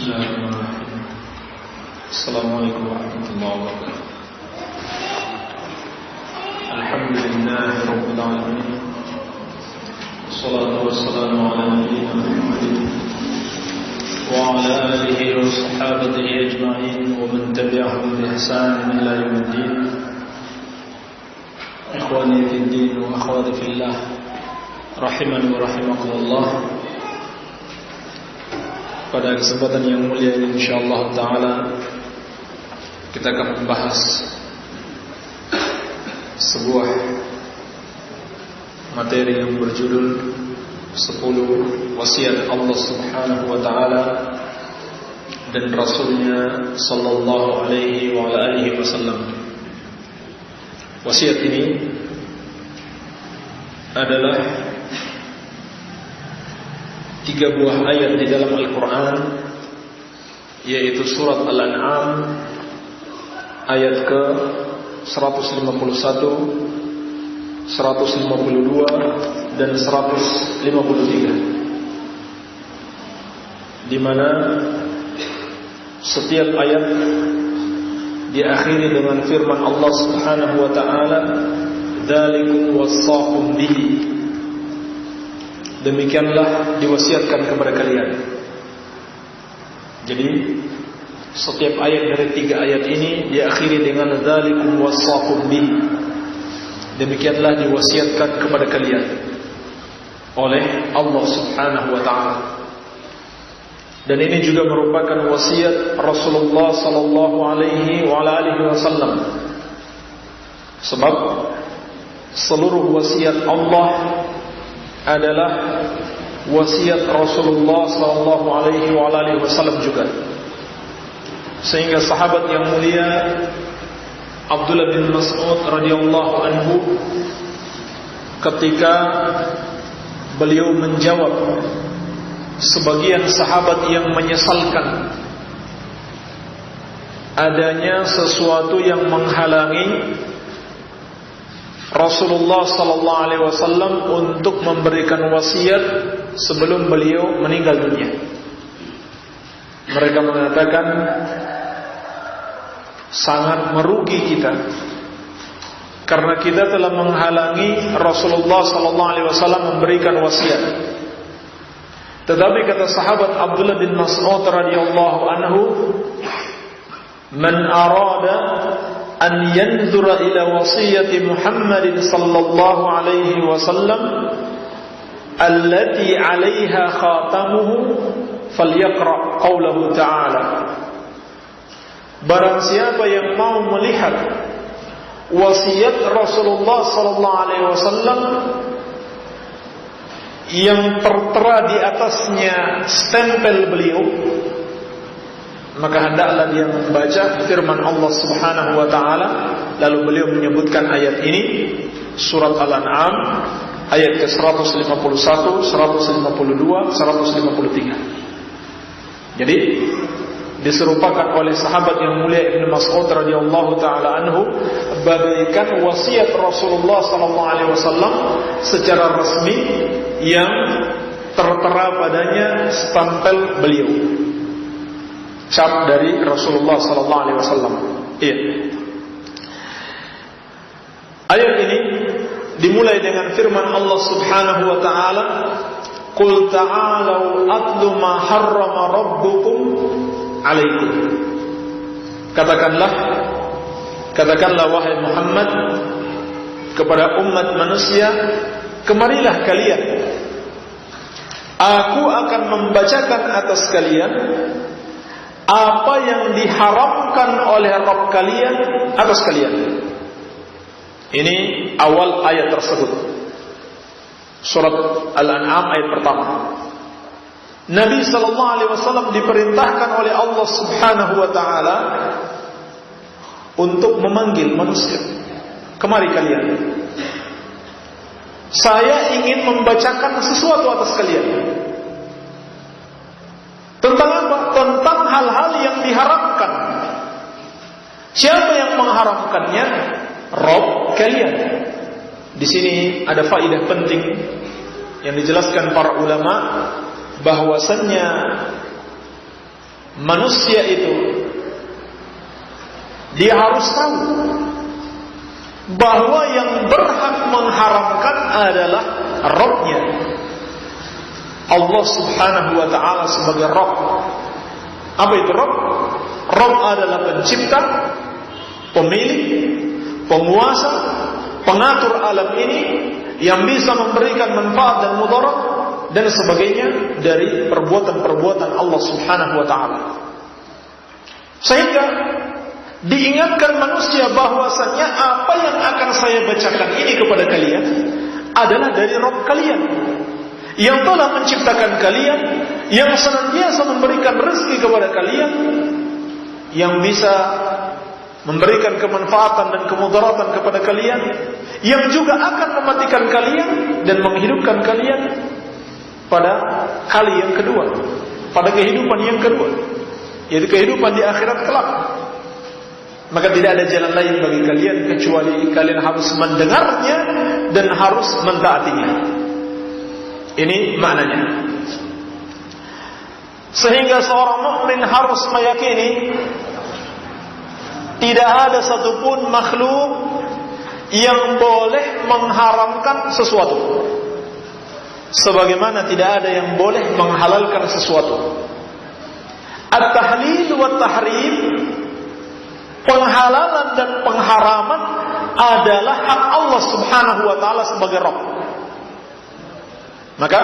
Bismillahirrahmanirrahim. Assalamualaikum warahmatullahi wabarakatuh. Alhamdulillahi rabbil alamin. Wassalatu wassalamu ala nabiyyina Muhammadin wa ala alihi wa sahbihi ajma'in wa man tabi'ahum bi ihsan ila yaumiddin. Ikhwani fid din wa akhwati fillah, rahimani wa rahimakumullah. Pada kesempatan yang mulia ini insyaallah ta'ala kita akan membahas sebuah materi yang berjudul 10 wasiat Allah subhanahu wa ta'ala dan Rasulnya sallallahu alaihi wa alihi wasallam. Wasiat ini adalah 3 buah ayat di dalam Al-Quran, yaitu surat Al-An'am ayat ke 151, 152 dan 153, di mana setiap ayat diakhiri dengan firman Allah Subhanahu wa ta'ala, dzalikum wassaqum bihi, demikianlah diwasiatkan kepada kalian. Jadi setiap ayat dari 3 ayat ini diakhiri dengan dzalikum wassaqum bihi, demikianlah diwasiatkan kepada kalian oleh Allah Subhanahu wa ta'ala. Dan ini juga merupakan wasiat Rasulullah sallallahu alaihi wa alihi wasallam. Sebab seluruh wasiat Allah adalah wasiat Rasulullah sallallahu alaihi wa alihi wasallam juga. Sehingga sahabat yang mulia Abdullah bin Mas'ud radhiyallahu anhu, ketika beliau menjawab sebagian sahabat yang menyesalkan adanya sesuatu yang menghalangi Rasulullah sallallahu alaihi wasallam untuk memberikan wasiat sebelum beliau meninggal dunia. Mereka mengatakan sangat merugi kita karena kita telah menghalangi Rasulullah sallallahu alaihi wasallam memberikan wasiat. Tetapi kata sahabat Abdullah bin Mas'ud radhiyallahu anhu, "Man arada an yanzura ila wasiyati Muhammadin sallallahu alaihi wasallam allati 'alaiha khatamuhu falyaqra qaulahu ta'ala." Barang siapa yang mau melihat wasiat Rasulullah sallallahu alaihi wasallam yang tertera di atasnya stempel beliau, maka hendaklah dia membaca firman Allah Subhanahu wa ta'ala. Lalu beliau menyebutkan ayat ini, surat Al-An'am ayat ke 151, 152, 153. Jadi diserupakan oleh sahabat yang mulia Ibnu Mas'ud radhiyallahu taala anhu bagaikan wasiat Rasulullah sallallahu alaihi wasallam secara resmi yang tertera padanya stempel beliau, cap dari Rasulullah sallallahu alaihi wasallam. Iya. Ayat ini dimulai dengan firman Allah Subhanahu wa taala, "Qul ta'alu atlu ma harrama rabbukum 'alaikum." Katakanlah wahai Muhammad kepada umat manusia, kemarilah kalian, aku akan membacakan atas kalian apa yang diharamkan oleh Rabb kalian atas kalian. Ini awal ayat tersebut, surat Al-An'am ayat pertama. Nabi sallallahu alaihi wasallam diperintahkan oleh Allah Subhanahu wa taala untuk memanggil manusia, kemari kalian, saya ingin membacakan sesuatu atas kalian. Tentang apa? Tentang hal-hal yang diharamkan. Siapa yang mengharamkannya? Rabb kalian. Di sini ada faedah penting yang dijelaskan para ulama, bahwasannya manusia itu dia harus tahu bahwa yang berhak mengharamkan adalah Rabb-Nya, Allah Subhanahu wa ta'ala sebagai Rabb. Apa itu Rabb? Rabb adalah pencipta, pemilik, penguasa, pengatur alam ini, yang bisa memberikan manfaat dan mudarat dan sebagainya dari perbuatan-perbuatan Allah Subhanahu wa ta'ala. Sehingga diingatkan manusia bahwasanya apa yang akan saya bacakan ini kepada kalian adalah dari Rabb kalian, yang telah menciptakan kalian, yang senantiasa memberikan rezeki kepada kalian, yang bisa memberikan kemanfaatan dan kemudaratan kepada kalian, yang juga akan mematikan kalian dan menghidupkan kalian pada kali yang kedua, pada kehidupan yang kedua, yaitu kehidupan di akhirat kelak. Maka tidak ada jalan lain bagi kalian kecuali kalian harus mendengarnya dan harus mentaatinya. Ini maknanya. Sehingga seorang mukmin harus meyakini tidak ada satupun makhluk yang boleh mengharamkan sesuatu, sebagaimana tidak ada yang boleh menghalalkan sesuatu. At-tahlil wa tahrim, penghalalan dan pengharaman adalah hak Allah Subhanahu wa ta'ala sebagai Rabb. Maka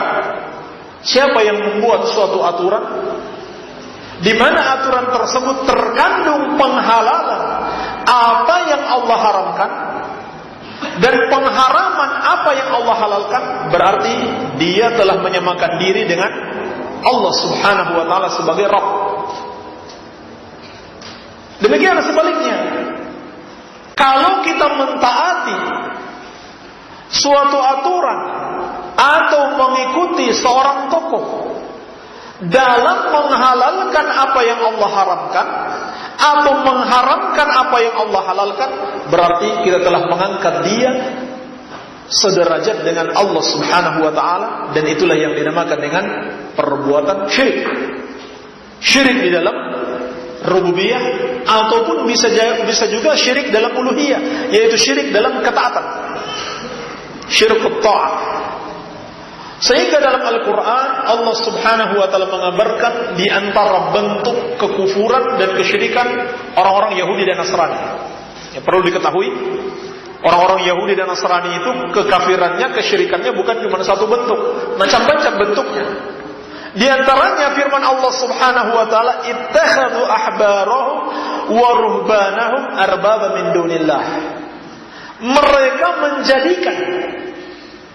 siapa yang membuat suatu aturan di mana aturan tersebut terkandung penghalalan apa yang Allah haramkan dan pengharaman apa yang Allah halalkan, berarti dia telah menyamakan diri dengan Allah Subhanahu wa ta'ala sebagai Rabb. Demikian sebaliknya, kalau kita mentaati suatu aturan atau mengikuti seorang tokoh dalam menghalalkan apa yang Allah haramkan atau mengharamkan apa yang Allah halalkan, berarti kita telah mengangkat dia sederajat dengan Allah Subhanahu wa ta'ala, dan itulah yang dinamakan dengan perbuatan syirik. Syirik di dalam rububiyah, ataupun bisa juga syirik dalam uluhiyah, yaitu syirik dalam ketaatan, syirik ta'ah. Sehingga dalam Al-Quran Allah Subhanahu wa ta'ala mengabarkan di antara bentuk kekufuran dan kesyirikan orang-orang Yahudi dan Nasrani. Ya, perlu diketahui, orang-orang Yahudi dan Nasrani itu kekafirannya, kesyirikannya bukan cuma satu bentuk, macam-macam bentuknya. Di antaranya firman Allah Subhanahu wa ta'ala, ittakhadhu ahbarahum wa ruhbanahum arbaba min dunillah. Mereka menjadikan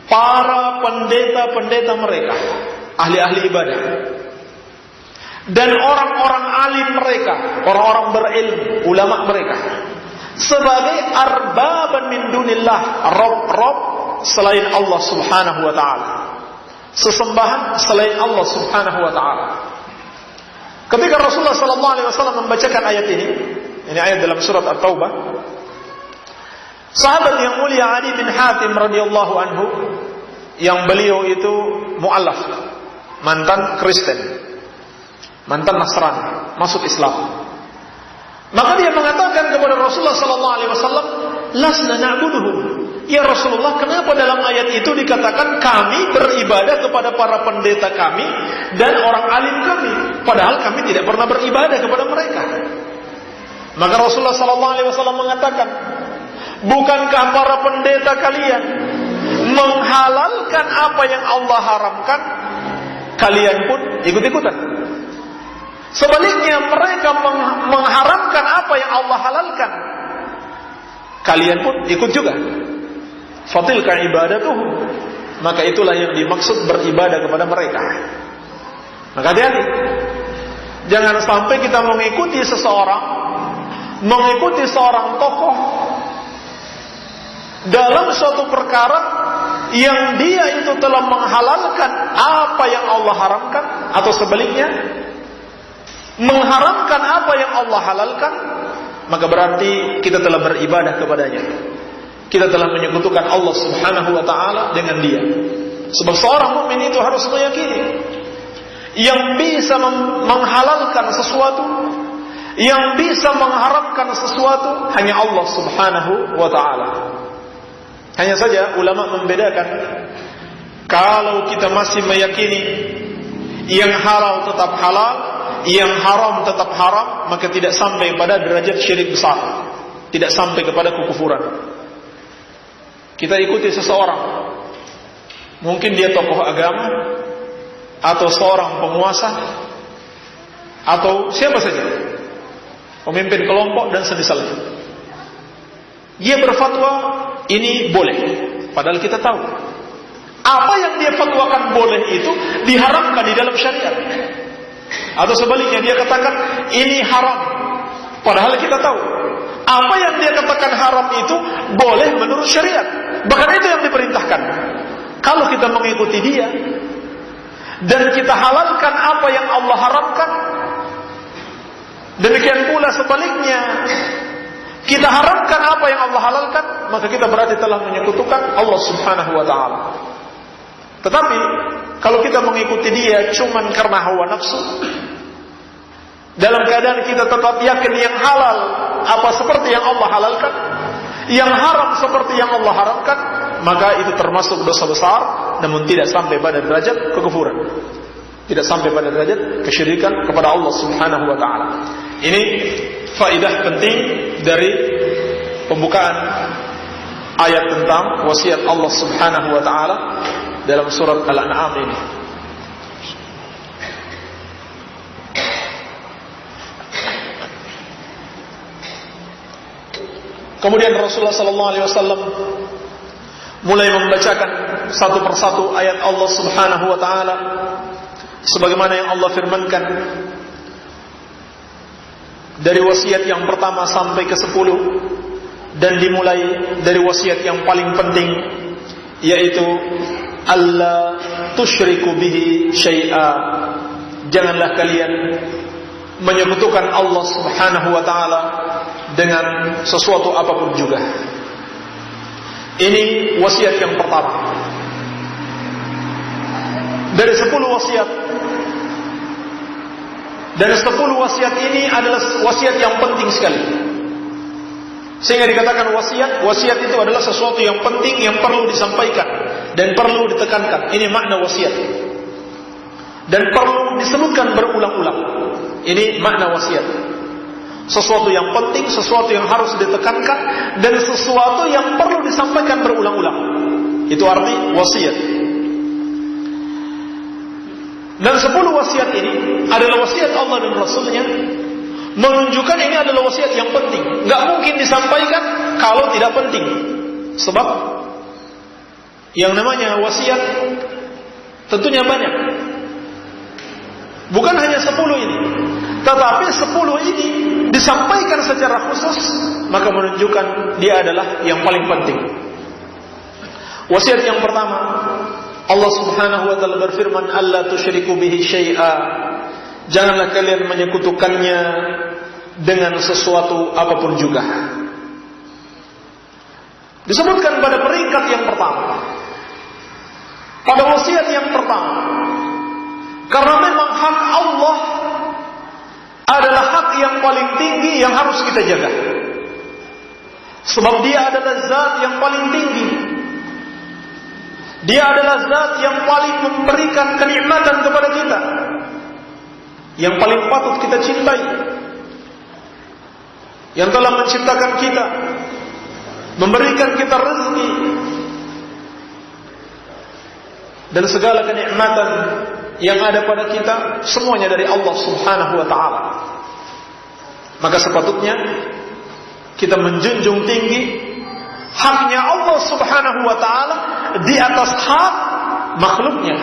para pendeta-pendeta mereka, ahli-ahli ibadah, dan orang-orang alim mereka, orang-orang berilmu, ulama mereka, sebagai arbaban min dunillah, rob-rob selain Allah Subhanahu wa ta'ala, sesembahan selain Allah Subhanahu wa ta'ala. Ketika Rasulullah sallallahu alaihi wasallam membacakan ayat ini ayat dalam surat At-Taubah, sahabat yang mulia Ali bin Hatim radhiyallahu anhu, yang beliau itu mu'allaf, mantan Kristen, mantan Nasrani, masuk Islam. Maka dia mengatakan kepada Rasulullah sallallahu alaihi wasallam, "Lasna na'buduhum." Ya Rasulullah, kenapa dalam ayat itu dikatakan kami beribadah kepada para pendeta kami dan orang alim kami, padahal kami tidak pernah beribadah kepada mereka? Maka Rasulullah sallallahu alaihi wasallam mengatakan, bukankah para pendeta kalian menghalalkan apa yang Allah haramkan, kalian pun ikut-ikutan? Sebaliknya, mereka mengharamkan apa yang Allah halalkan, kalian pun ikut juga. Fatilka ibadatuhum, maka itulah yang dimaksud beribadah kepada mereka. Maka hati-hati, jangan sampai kita mengikuti seseorang, mengikuti seorang tokoh dalam suatu perkara yang dia itu telah menghalalkan apa yang Allah haramkan, atau sebaliknya mengharamkan apa yang Allah halalkan, maka berarti kita telah beribadah kepadanya. Kita telah menyekutukan Allah Subhanahu wa ta'ala dengan dia. Sebab seorang mukmin itu harus meyakini yang bisa menghalalkan sesuatu, yang bisa mengharamkan sesuatu hanya Allah Subhanahu wa ta'ala. Hanya saja ulama membedakan, kalau kita masih meyakini yang halal tetap halal, yang haram tetap haram, maka tidak sampai pada derajat syirik besar, tidak sampai kepada kekufuran. Kita ikuti seseorang, mungkin dia tokoh agama atau seorang penguasa atau siapa saja, pemimpin kelompok dan semisalnya. Dia berfatwa ini boleh, padahal kita tahu apa yang dia fatwakan boleh itu diharamkan di dalam syariat. Atau sebaliknya, dia katakan ini haram, padahal kita tahu apa yang dia katakan haram itu boleh menurut syariat. Bahkan itu yang diperintahkan. Kalau kita mengikuti dia dan kita halalkan apa yang Allah haramkan, demikian pula sebaliknya, kita haramkan apa yang Allah halalkan, maka kita berarti telah menyekutukan Allah Subhanahu wa ta'ala. Tetapi kalau kita mengikuti dia cuman karena hawa nafsu, dalam keadaan kita tetap yakin yang halal apa seperti yang Allah halalkan, yang haram seperti yang Allah haramkan, maka itu termasuk dosa besar, namun tidak sampai pada derajat kekufuran, tidak sampai pada derajat kesyirikan kepada Allah Subhanahu wa ta'ala. Ini faedah penting dari pembukaan ayat tentang wasiat Allah Subhanahu wa ta'ala dalam surat Al-An'am ini. Kemudian Rasulullah sallallahu alaihi wasallam mulai membacakan satu persatu ayat Allah Subhanahu wa taala sebagaimana yang Allah firmankan dari wasiat yang pertama sampai ke-10, dan dimulai dari wasiat yang paling penting, yaitu alla tusyriku bihi syai'a. Janganlah kalian menyekutukan Allah Subhanahu wa taala dengan sesuatu apapun juga. Ini wasiat yang pertama dari 10 wasiat. Dan 10 wasiat ini adalah wasiat yang penting sekali, sehingga dikatakan wasiat itu adalah sesuatu yang penting, yang perlu disampaikan dan perlu ditekankan. Ini makna wasiat, dan perlu disebutkan berulang-ulang. Ini makna wasiat, sesuatu yang penting, sesuatu yang harus ditekankan, dan sesuatu yang perlu disampaikan berulang-ulang. Itu arti wasiat. Dan 10 wasiat ini adalah wasiat Allah dan Rasulnya, menunjukkan ini adalah wasiat yang penting. Gak mungkin disampaikan kalau tidak penting. Sebab yang namanya wasiat tentunya banyak. Bukan hanya 10 ini, tetapi 10 ini disampaikan secara khusus, maka menunjukkan dia adalah yang paling penting. Wasiat yang pertama, Allah Subhanahu wa ta'ala berfirman, alla tusyriku bihi syai'a. Janganlah kalian menyekutukannya dengan sesuatu apapun juga. Disebutkan pada peringkat yang pertama, pada wasiat yang pertama, karena memang hak Allah adalah hak yang paling tinggi yang harus kita jaga. Sebab dia adalah zat yang paling tinggi. Dia adalah zat yang paling memberikan kenikmatan kepada kita, yang paling patut kita cintai, yang telah menciptakan kita, memberikan kita rezeki dan segala kenikmatan yang ada pada kita, semuanya dari Allah Subhanahu wa ta'ala. Maka sepatutnya kita menjunjung tinggi haknya Allah Subhanahu wa ta'ala di atas hak makhluknya,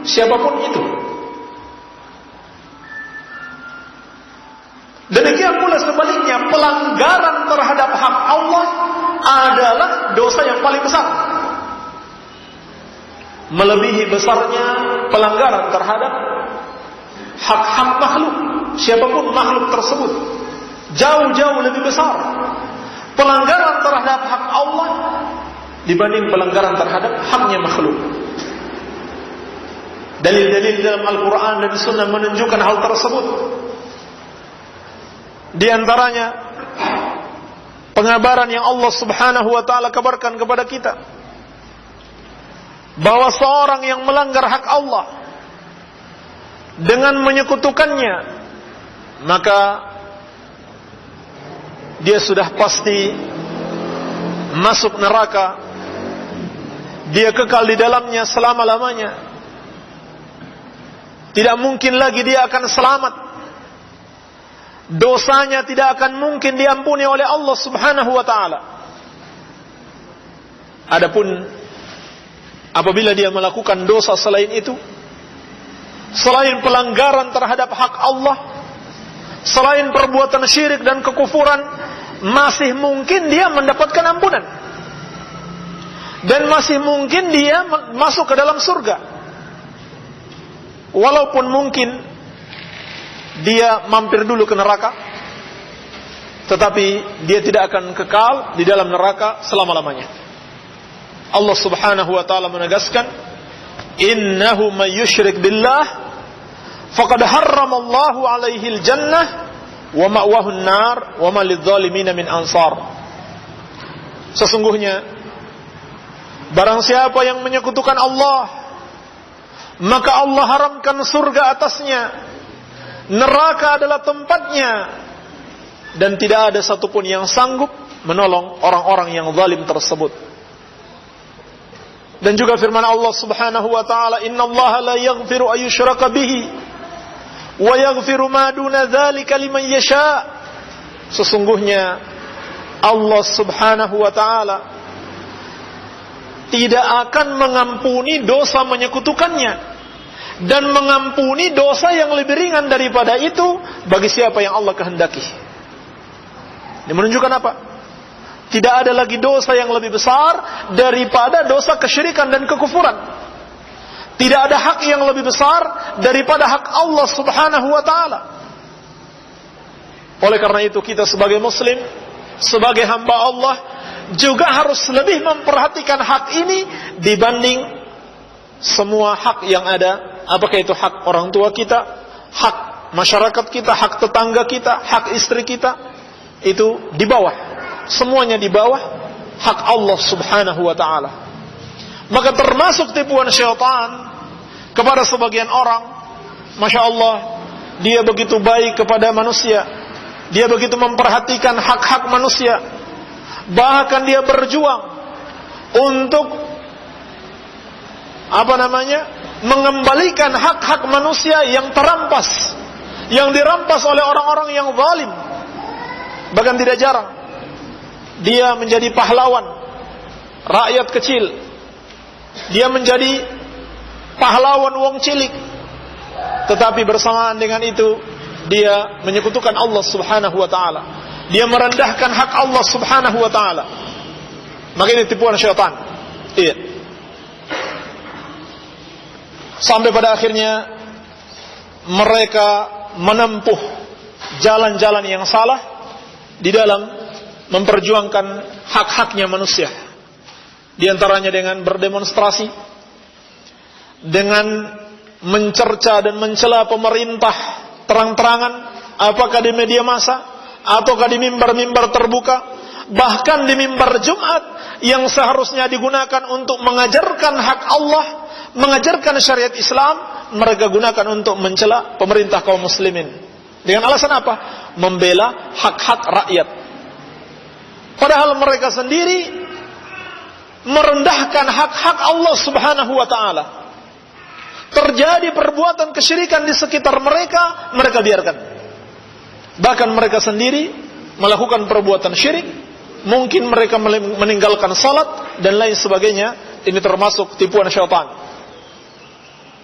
siapapun itu. Demikian pula sebaliknya, pelanggaran terhadap hak Allah adalah dosa yang paling besar, melebihi besarnya pelanggaran terhadap hak-hak makhluk, siapapun makhluk tersebut. Jauh-jauh lebih besar pelanggaran terhadap hak Allah dibanding pelanggaran terhadap haknya makhluk. Dalil-dalil dalam Al-Quran dan Sunnah menunjukkan hal tersebut. Di antaranya pengabaran yang Allah Subhanahu wa ta'ala kabarkan kepada kita, bahwa seorang yang melanggar hak Allah dengan menyekutukannya, maka dia sudah pasti masuk neraka. Dia kekal di dalamnya selama-lamanya. Tidak mungkin lagi dia akan selamat. Dosanya tidak akan mungkin diampuni oleh Allah Subhanahu wa ta'ala. Adapun apabila dia melakukan dosa selain itu, selain pelanggaran terhadap hak Allah, selain perbuatan syirik dan kekufuran, masih mungkin dia mendapatkan ampunan, dan masih mungkin dia masuk ke dalam surga. Walaupun mungkin dia mampir dulu ke neraka, tetapi dia tidak akan kekal di dalam neraka selama-lamanya. Allah Subhanahu wa ta'ala menegaskan, innahu may yusyrik billah faqad harramallahu alaihi al-jannah wa ma'wahu an-nar wa ma lidh-dhalimin min ansar. Sesungguhnya barang siapa yang menyekutukan Allah, maka Allah haramkan surga atasnya, neraka adalah tempatnya, dan tidak ada satupun yang sanggup menolong orang-orang yang zalim tersebut. Dan juga firman Allah Subhanahu wa ta'ala, innallaha la yaghfiru ayyushraka bihi wa yaghfiru ma duna dzalika liman yasha. Sesungguhnya Allah Subhanahu wa ta'ala tidak akan mengampuni dosa menyekutukannya, dan mengampuni dosa yang lebih ringan daripada itu bagi siapa yang Allah kehendaki. Ini menunjukkan apa? Tidak ada lagi dosa yang lebih besar daripada dosa kesyirikan dan kekufuran. Tidak ada hak yang lebih besar daripada hak Allah Subhanahu wa ta'ala. Oleh karena itu kita sebagai muslim, sebagai hamba Allah, juga harus lebih memperhatikan hak ini dibanding semua hak yang ada. Apakah itu hak orang tua kita, hak masyarakat kita, hak tetangga kita, hak istri kita, itu di bawah. Semuanya di bawah hak Allah Subhanahu wa ta'ala. Maka termasuk tipuan syaitan kepada sebagian orang, Masya Allah, dia begitu baik kepada manusia, dia begitu memperhatikan hak-hak manusia, bahkan dia berjuang untuk mengembalikan hak-hak manusia yang terampas, yang dirampas oleh orang-orang yang zalim. Bahkan tidak jarang dia menjadi pahlawan rakyat kecil, dia menjadi pahlawan wong cilik, tetapi bersamaan dengan itu dia menyekutukan Allah Subhanahu wa ta'ala, dia merendahkan hak Allah Subhanahu wa ta'ala. Maka ini tipuan syaitan. Iya. Sampai pada akhirnya mereka menempuh jalan-jalan yang salah di dalam memperjuangkan hak-haknya manusia. Di antaranya dengan berdemonstrasi, dengan mencerca dan mencela pemerintah terang-terangan, apakah di media massa ataukah di mimbar-mimbar terbuka, bahkan di mimbar Jumat yang seharusnya digunakan untuk mengajarkan hak Allah, mengajarkan syariat Islam, mereka gunakan untuk mencela pemerintah kaum muslimin. Dengan alasan apa? Membela hak-hak rakyat. Padahal mereka sendiri merendahkan hak-hak Allah Subhanahu wa ta'ala. Terjadi perbuatan kesyirikan di sekitar mereka, mereka biarkan. Bahkan mereka sendiri melakukan perbuatan syirik, mungkin mereka meninggalkan salat dan lain sebagainya. Ini termasuk tipuan syaitan.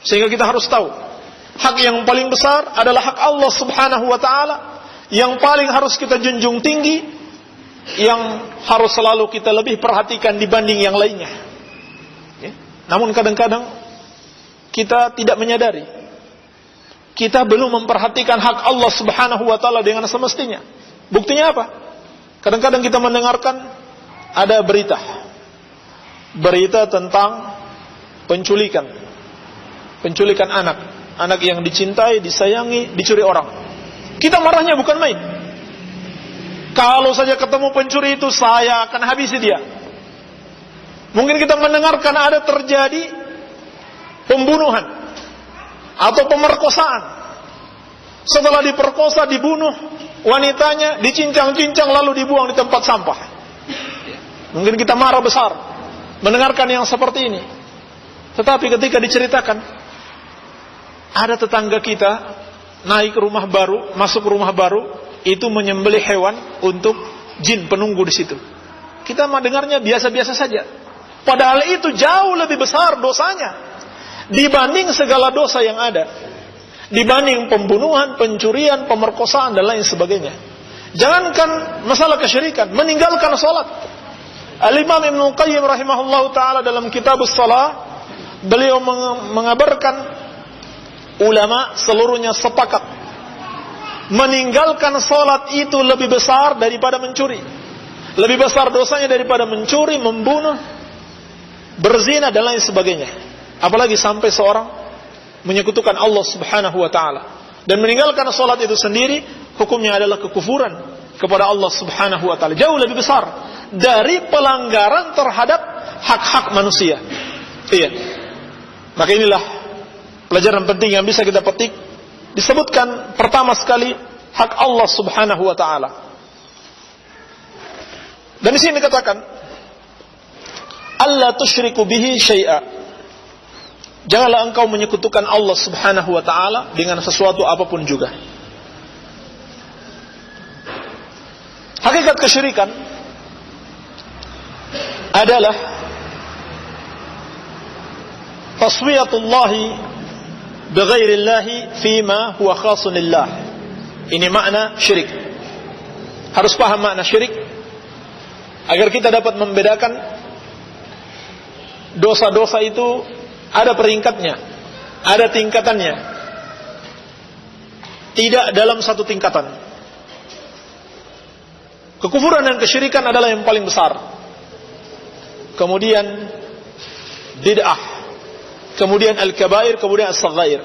Sehingga kita harus tahu, hak yang paling besar adalah hak Allah Subhanahu wa ta'ala, yang paling harus kita junjung tinggi, yang harus selalu kita lebih perhatikan dibanding yang lainnya. Namun kadang-kadang kita tidak menyadari, kita belum memperhatikan hak Allah Subhanahu wa ta'ala dengan semestinya. Buktinya apa? Kadang-kadang kita mendengarkan ada berita tentang penculikan, penculikan anak yang dicintai, disayangi, dicuri orang. Kita marahnya bukan main. Kalau saja ketemu pencuri itu, saya akan habisi dia. Mungkin kita mendengarkan ada terjadi pembunuhan atau pemerkosaan. Setelah diperkosa, dibunuh wanitanya, dicincang-cincang lalu dibuang di tempat sampah. Mungkin kita marah besar mendengarkan yang seperti ini. Tetapi ketika diceritakan, ada tetangga kita naik rumah baru, masuk rumah baru, itu menyembelih hewan untuk jin penunggu di situ. Kita mendengarnya biasa-biasa saja. Padahal itu jauh lebih besar dosanya dibanding segala dosa yang ada. Dibanding pembunuhan, pencurian, pemerkosaan dan lain sebagainya. Jangankan masalah kesyirikan, meninggalkan salat. Al-Imam Ibnu Qayyim rahimahullahu taala dalam Kitabus Shalah, beliau mengabarkan ulama seluruhnya sepakat meninggalkan salat itu lebih besar daripada mencuri. Lebih besar dosanya daripada mencuri, membunuh, berzina dan lain sebagainya. Apalagi sampai seorang menyekutukan Allah Subhanahu wa taala. Dan meninggalkan salat itu sendiri hukumnya adalah kekufuran kepada Allah Subhanahu wa taala. Jauh lebih besar dari pelanggaran terhadap hak-hak manusia. Iya. Maka inilah pelajaran penting yang bisa kita petik. Disebutkan pertama sekali hak Allah Subhanahu wa taala. Dan di sini dikatakan alla tusyriku bihi syai'a. Janganlah engkau menyekutukan Allah Subhanahu wa taala dengan sesuatu apapun juga. Hakikat kesyirikan adalah taswiyatullahi bighairillahi fima huwa khasun lillah. Ini makna syirik. Harus paham makna syirik agar kita dapat membedakan dosa-dosa itu ada peringkatnya, ada tingkatannya. Tidak dalam satu tingkatan. Kekufuran dan kesyirikan adalah yang paling besar. Kemudian bid'ah, kemudian al-kabair, kemudian as-saghair.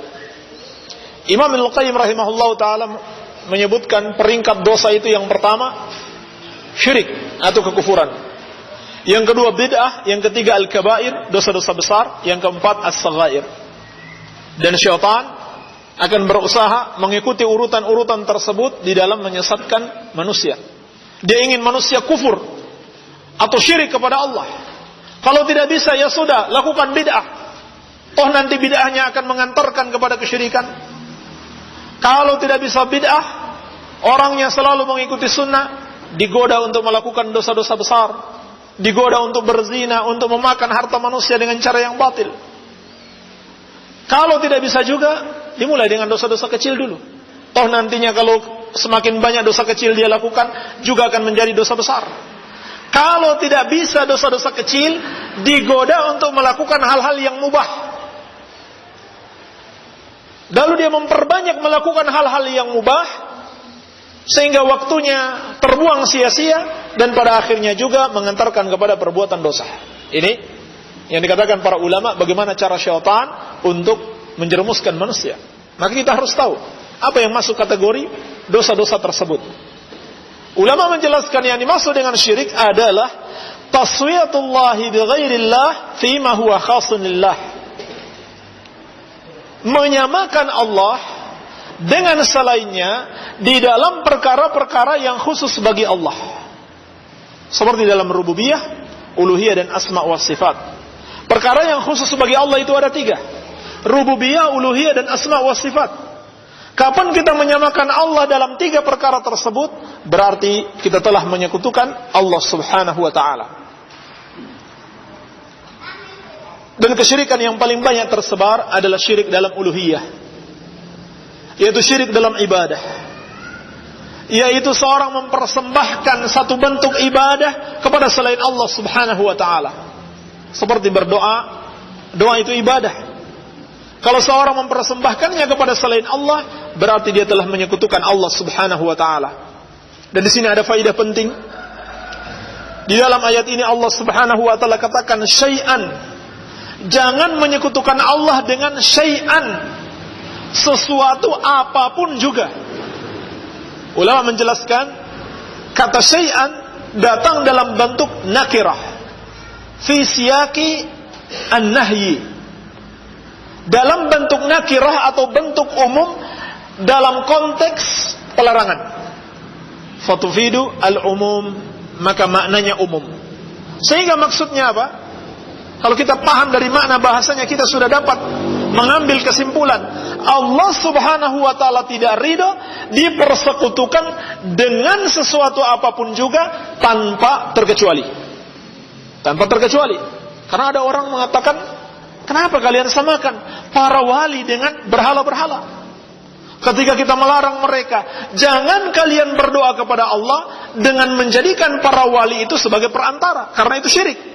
Imam Al-Qayyim rahimahullahu taala menyebutkan peringkat dosa itu yang pertama syirik atau kekufuran. Yang kedua bid'ah, yang ketiga al-kabair, dosa-dosa besar, yang keempat as-saghair. Dan syaitan akan berusaha mengikuti urutan-urutan tersebut di dalam menyesatkan manusia. Dia ingin manusia kufur atau syirik kepada Allah. Kalau tidak bisa, ya sudah, lakukan bid'ah. Toh nanti bid'ahnya akan mengantarkan kepada kesyirikan. Kalau tidak bisa bid'ah, orangnya selalu mengikuti sunnah, digoda untuk melakukan dosa-dosa besar, digoda untuk berzina, untuk memakan harta manusia dengan cara yang batil. Kalau tidak bisa juga, dimulai dengan dosa-dosa kecil dulu. Toh nantinya kalau semakin banyak dosa kecil dia lakukan, juga akan menjadi dosa besar. Kalau tidak bisa dosa-dosa kecil, digoda untuk melakukan hal-hal yang mubah. Lalu dia memperbanyak melakukan hal-hal yang mubah, sehingga waktunya terbuang sia-sia, dan pada akhirnya juga mengantarkan kepada perbuatan dosa. Ini yang dikatakan para ulama bagaimana cara syaitan untuk menjerumuskan manusia. Maka kita harus tahu apa yang masuk kategori dosa-dosa tersebut. Ulama menjelaskan yang dimaksud dengan syirik adalah taswiyatullahi bighairillah fima huwa khasun lillah. Menyamakan Allah dengan selainnya di dalam perkara-perkara yang khusus bagi Allah. Seperti dalam rububiyah, uluhiyah dan asma wa sifat. Perkara yang khusus bagi Allah itu ada 3. Rububiyah, uluhiyah dan asma wa sifat. Kapan kita menyamakan Allah dalam 3 perkara tersebut, berarti kita telah menyekutukan Allah Subhanahu wa ta'ala. Dan kesyirikan yang paling banyak tersebar adalah syirik dalam uluhiyah, yaitu syirik dalam ibadah, yaitu seorang mempersembahkan satu bentuk ibadah kepada selain Allah Subhanahu wa ta'ala. Seperti berdoa, doa itu ibadah. Kalau seorang mempersembahkannya kepada selain Allah, berarti dia telah menyekutukan Allah Subhanahu wa ta'ala. Dan di sini ada faedah penting. Di dalam ayat ini Allah Subhanahu wa ta'ala katakan syai'an Jangan menyekutukan Allah dengan syai'an, sesuatu apapun juga. Ulama menjelaskan kata syai'an datang dalam bentuk nakirah fi siyaqi an-nahyi, dalam bentuk nakirah atau bentuk umum dalam konteks pelarangan. Fatufidu al-umum, maka maknanya umum. Sehingga maksudnya apa? Kalau kita paham dari makna bahasanya, kita sudah dapat mengambil kesimpulan. Allah subhanahu wa ta'ala tidak ridho dipersekutukan dengan sesuatu apapun juga tanpa terkecuali. Tanpa terkecuali. Karena ada orang mengatakan, kenapa kalian samakan para wali dengan berhala-berhala? Ketika kita melarang mereka, jangan kalian berdoa kepada Allah dengan menjadikan para wali itu sebagai perantara, karena itu syirik.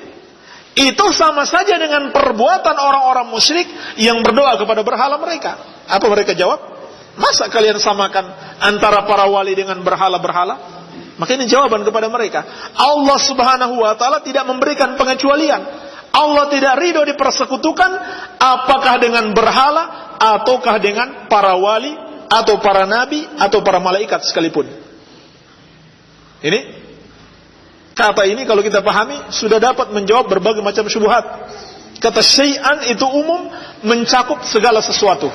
Itu sama saja dengan perbuatan orang-orang musyrik yang berdoa kepada berhala mereka. Apa mereka jawab? Masa kalian samakan antara para wali dengan berhala-berhala? Maka ini jawaban kepada mereka. Allah subhanahu wa ta'ala tidak memberikan pengecualian. Allah tidak ridho dipersekutukan apakah dengan berhala ataukah dengan para wali atau para nabi atau para malaikat sekalipun. Ini kata ini kalau kita pahami sudah dapat menjawab berbagai macam syubhat. Kata syai'an itu umum, mencakup segala sesuatu.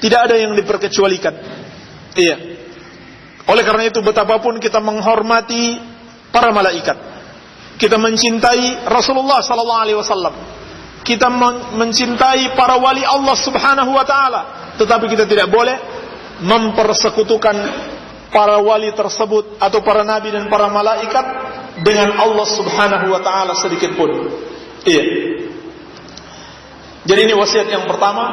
Tidak ada yang diperkecualikan. Iya. Oleh karena itu betapapun kita menghormati para malaikat, kita mencintai Rasulullah sallallahu alaihi wasallam, kita mencintai para wali Allah subhanahu wa ta'ala, tetapi kita tidak boleh mempersekutukan para wali tersebut atau para nabi dan para malaikat dengan Allah subhanahu wa ta'ala sedikit pun. Iya. Jadi ini wasiat yang pertama,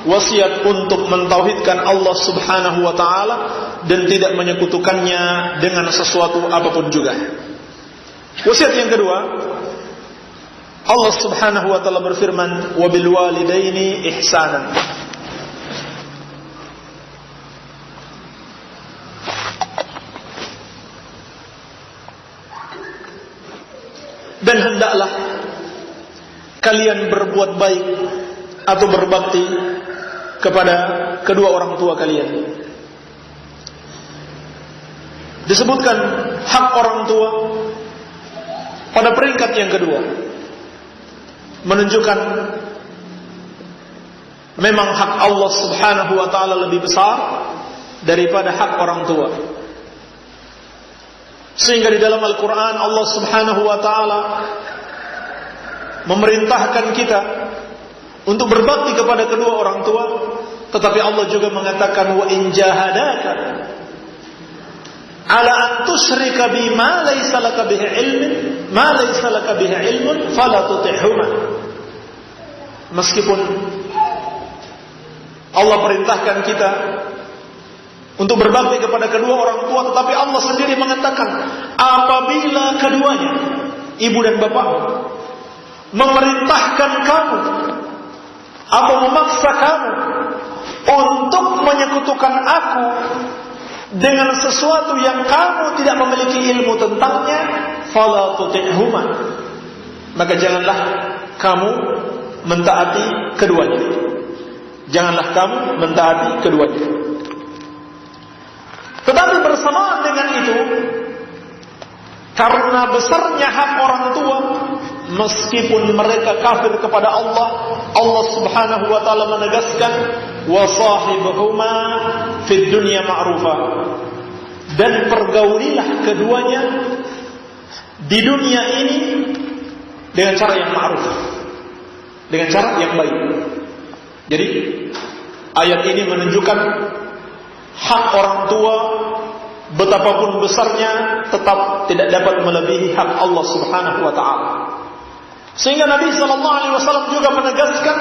wasiat untuk mentauhidkan Allah subhanahu wa ta'ala dan tidak menyekutukannya dengan sesuatu apapun juga. Wasiat yang kedua, Allah subhanahu wa ta'ala berfirman, wabil walidaini ihsanan. Dan hendaklah kalian berbuat baik atau berbakti kepada kedua orang tua kalian. Disebutkan hak orang tua pada peringkat yang kedua, menunjukkan memang hak Allah subhanahu wa ta'ala lebih besar daripada hak orang tua. Sehingga di dalam Al-Quran Allah subhanahu wa ta'ala memerintahkan kita untuk berbakti kepada kedua orang tua. Tetapi Allah juga mengatakan, wa in jahadaka ala an tusyrika bi ma laysa laka bihi ilmun fala tuti'huma. Meskipun Allah perintahkan kita untuk berbakti kepada kedua orang tua, tetapi Allah sendiri mengatakan, apabila keduanya, ibu dan bapak, memerintahkan kamu atau memaksa kamu untuk menyekutukan aku dengan sesuatu yang kamu tidak memiliki ilmu tentangnya, fala tuti'huma, maka janganlah kamu mentaati keduanya. Janganlah kamu mentaati keduanya. Tetapi bersamaan dengan itu, karena besarnya hak orang tua, meskipun mereka kafir kepada Allah, Allah subhanahu wa ta'ala menegaskan, wa sahibuhuma fid dunya ma'rufa, dan pergaulilah keduanya di dunia ini dengan cara yang ma'ruf, dengan cara yang baik. Jadi ayat ini menunjukkan hak orang tua betapapun besarnya tetap tidak dapat melebihi hak Allah subhanahu wa ta'ala. Sehingga Nabi sallallahu alaihi wasallam juga menegaskan,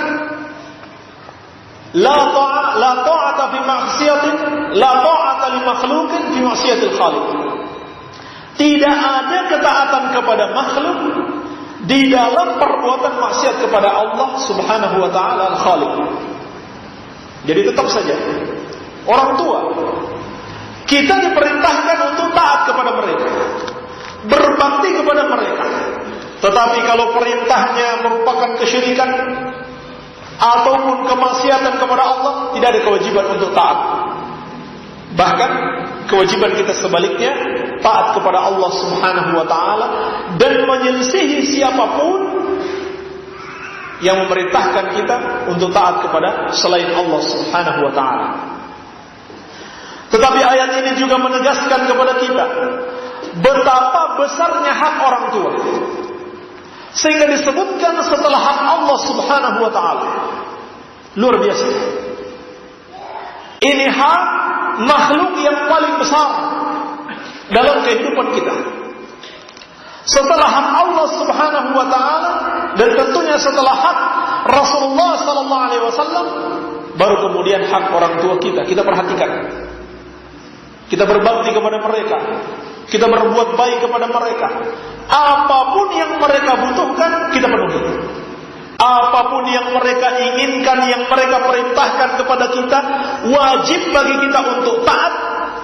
la ta'ata fi ma'siyatin, la ta'ata li makhluqin fi ma'siyatil khaliq. Tidak ada ketaatan kepada makhluk di dalam perbuatan maksiat kepada Allah subhanahu wa ta'ala al-khaliq. Jadi tetap saja orang tua, kita diperintahkan untuk taat kepada mereka, berbakti kepada mereka. Tetapi kalau perintahnya merupakan kesyirikan, ataupun kemaksiatan kepada Allah, tidak ada kewajiban untuk taat. Bahkan kewajiban kita sebaliknya, taat kepada Allah Subhanahu wa ta'ala dan menyelisihi siapapun yang memerintahkan kita untuk taat kepada selain Allah Subhanahu wa ta'ala. Tetapi ayat ini juga menegaskan kepada kita betapa besarnya hak orang tua, sehingga disebutkan setelah hak Allah Subhanahu wa ta'ala. Luar biasa. Ini hak makhluk yang paling besar dalam kehidupan kita. Setelah hak Allah Subhanahu wa ta'ala dan tentunya setelah hak Rasulullah sallallahu alaihi wasallam, baru kemudian hak orang tua kita. Kita perhatikan. Kita berbakti kepada mereka. Kita berbuat baik kepada mereka. Apapun yang mereka butuhkan, kita penuhi. Apapun yang mereka inginkan, yang mereka perintahkan kepada kita, wajib bagi kita untuk taat,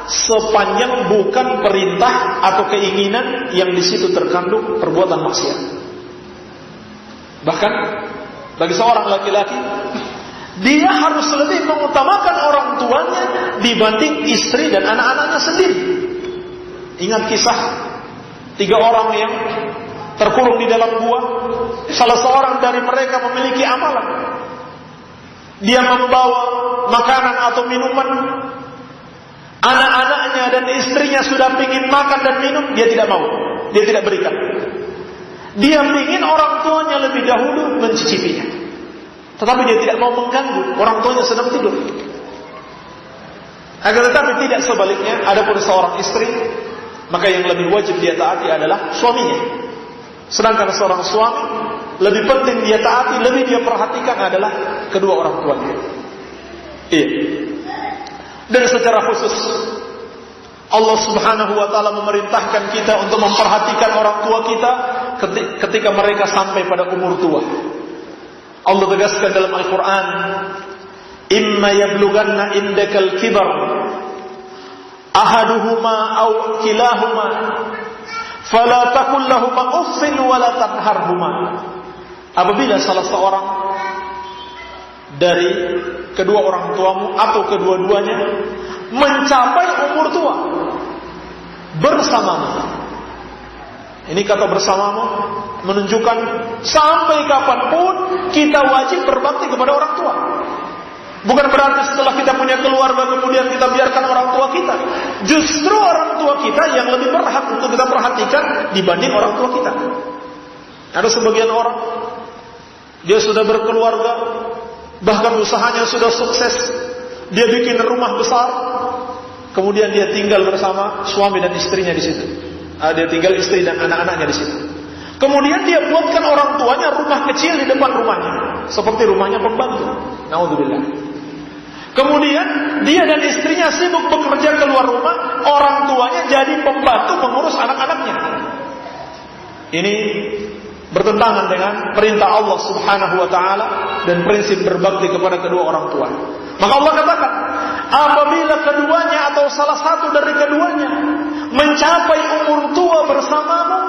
sepanjang bukan perintah atau keinginan yang di situ terkandung perbuatan maksiat. Bahkan bagi seorang laki-laki, dia harus lebih mengutamakan orang tuanya dibanding istri dan anak-anaknya sendiri. Ingat kisah 3 orang yang terkurung di dalam gua. Salah seorang dari mereka memiliki amalan. Dia membawa makanan atau minuman. Anak-anaknya dan istrinya sudah ingin makan dan minum, dia tidak mau. Dia tidak berikan. Dia ingin orang tuanya lebih dahulu mencicipinya. Tetapi dia tidak mau mengganggu, orang tuanya sedang tidur. Akan tetapi tidak sebaliknya, adapun seorang istri, maka yang lebih wajib dia taati adalah suaminya. Sedangkan seorang suami, lebih penting dia taati, lebih dia perhatikan adalah kedua orang tuanya. Iya. Dan secara khusus, Allah Subhanahu wa ta'ala memerintahkan kita untuk memperhatikan orang tua kita ketika mereka sampai pada umur tua. Allah tegaskan dalam Al-Quran, imma yablughanna indakal kibar ahaduhuma aw kilahuma fala taqul lahumā uffin wa la tanharhumā. Apabila salah seorang dari kedua orang tuamu atau kedua-duanya mencapai umur tua bersamamu. Ini kata bersamamu menunjukkan sampai kapanpun kita wajib berbakti kepada orang tua. Bukan berarti setelah kita punya keluarga kemudian kita biarkan orang tua kita. Justru orang tua kita yang lebih berhak untuk kita perhatikan dibanding orang tua kita. Ada sebagian orang, dia sudah berkeluarga, bahkan usahanya sudah sukses, dia bikin rumah besar, kemudian dia tinggal bersama suami dan istrinya di situ. Dia tinggal istri dan anak-anaknya di situ. Kemudian dia buatkan orang tuanya rumah kecil di depan rumahnya, seperti rumahnya pembantu. Naudzubillah. Kemudian dia dan istrinya sibuk bekerja keluar rumah, orang tuanya jadi pembantu mengurus anak-anaknya. Ini bertentangan dengan perintah Allah Subhanahu wa ta'ala dan prinsip berbakti kepada kedua orang tua. Maka Allah katakan, apabila keduanya atau salah satu dari keduanya mencapai umur tua bersamamu,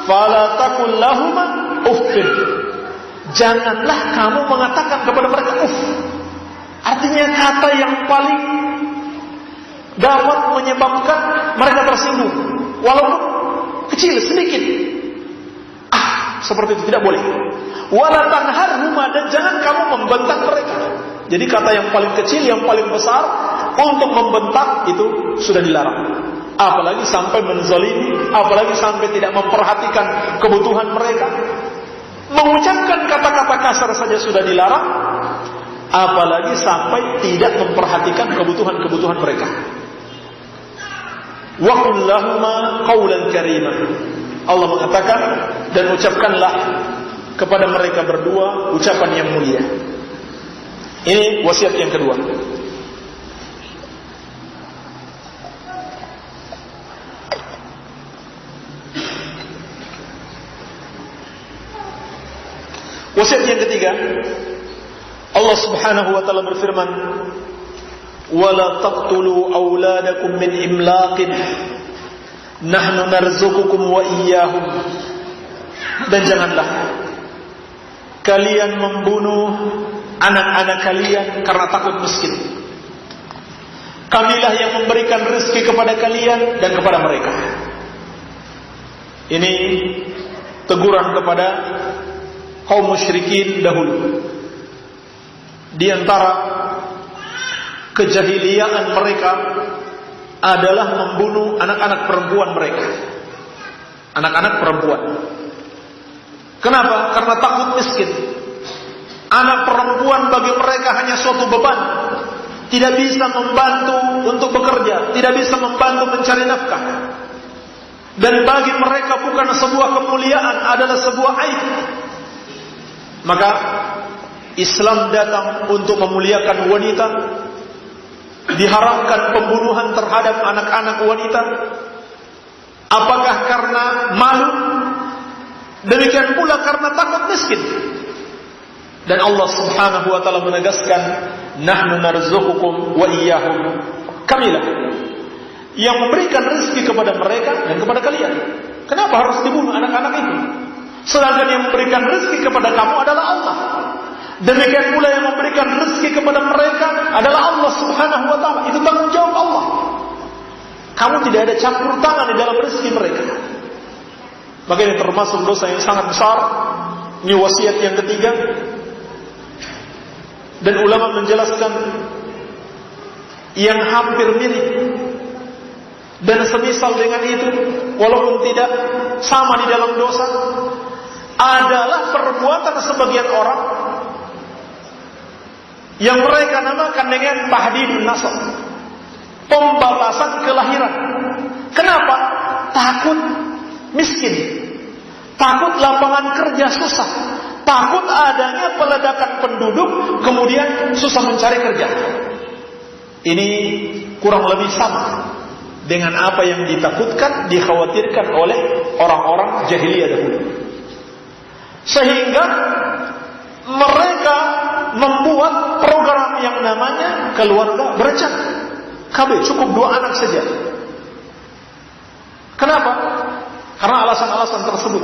fala taqul lahumā uffin. Janganlah kamu mengatakan kepada mereka uff. Artinya kata yang paling dapat menyebabkan mereka tersinggung, walaupun kecil sedikit. Seperti itu tidak boleh. Wala tanharhumā, dan jangan kamu membentak mereka. Jadi kata yang paling kecil, yang paling besar untuk membentak itu sudah dilarang. Apalagi sampai menzalimi, apalagi sampai tidak memperhatikan kebutuhan mereka. Mengucapkan kata-kata kasar saja sudah dilarang, apalagi sampai tidak memperhatikan kebutuhan-kebutuhan mereka. Wa qul lahumā qawlan karīman. Allah mengatakan, dan ucapkanlah kepada mereka berdua ucapan yang mulia. Ini wasiat yang kedua. Wasiat yang ketiga, Allah Subhanahu wa ta'ala berfirman, "Wala taqtulu auladakum min imlaqin, nahnu narzuqukum wa iyyahum." Dan janganlah kalian membunuh anak-anak kalian karena takut miskin. Kamilah yang memberikan rezeki kepada kalian dan kepada mereka. Ini teguran kepada kaum musyrikin dahulu. Di antara kejahiliaan mereka adalah membunuh anak-anak perempuan mereka. Anak-anak perempuan. Kenapa? Karena takut miskin. Anak perempuan bagi mereka hanya suatu beban. Tidak bisa membantu untuk bekerja, tidak bisa membantu mencari nafkah. Dan bagi mereka bukan sebuah kemuliaan, adalah sebuah aib. Maka Islam datang untuk memuliakan wanita. Diharamkan pembunuhan terhadap anak-anak wanita. Apakah karena malu? Demikian pula karena takut miskin. Dan Allah Subhanahu wa taala menegaskan, nahnu narzuqukum wa iyyahum. Kamilah yang memberikan rezeki kepada mereka dan kepada kalian. Kenapa harus dibunuh anak-anak itu? Sedangkan yang memberikan rezeki kepada kamu adalah Allah. Demikian pula yang memberikan rezeki kepada mereka adalah Allah Subhanahu wa taala. Itu tanggung jawab Allah. Kamu tidak ada campur tangan di dalam rezeki mereka. Maka ini termasuk dosa yang sangat besar. Ini wasiat yang ketiga. Dan ulama menjelaskan yang hampir mirip dan semisal dengan itu, walaupun tidak sama di dalam dosa, adalah perbuatan sebagian orang yang mereka namakan dengan tahdidun nasab, pembatasan kelahiran. Kenapa? Takut miskin, takut lapangan kerja susah, takut adanya peledakan penduduk, kemudian susah mencari kerja. Ini kurang lebih sama dengan apa yang ditakutkan, dikhawatirkan oleh orang-orang jahiliyah dahulu. Sehingga mereka membuat program yang namanya keluarga berencana. KB cukup 2 anak saja. Kenapa? Karena alasan-alasan tersebut.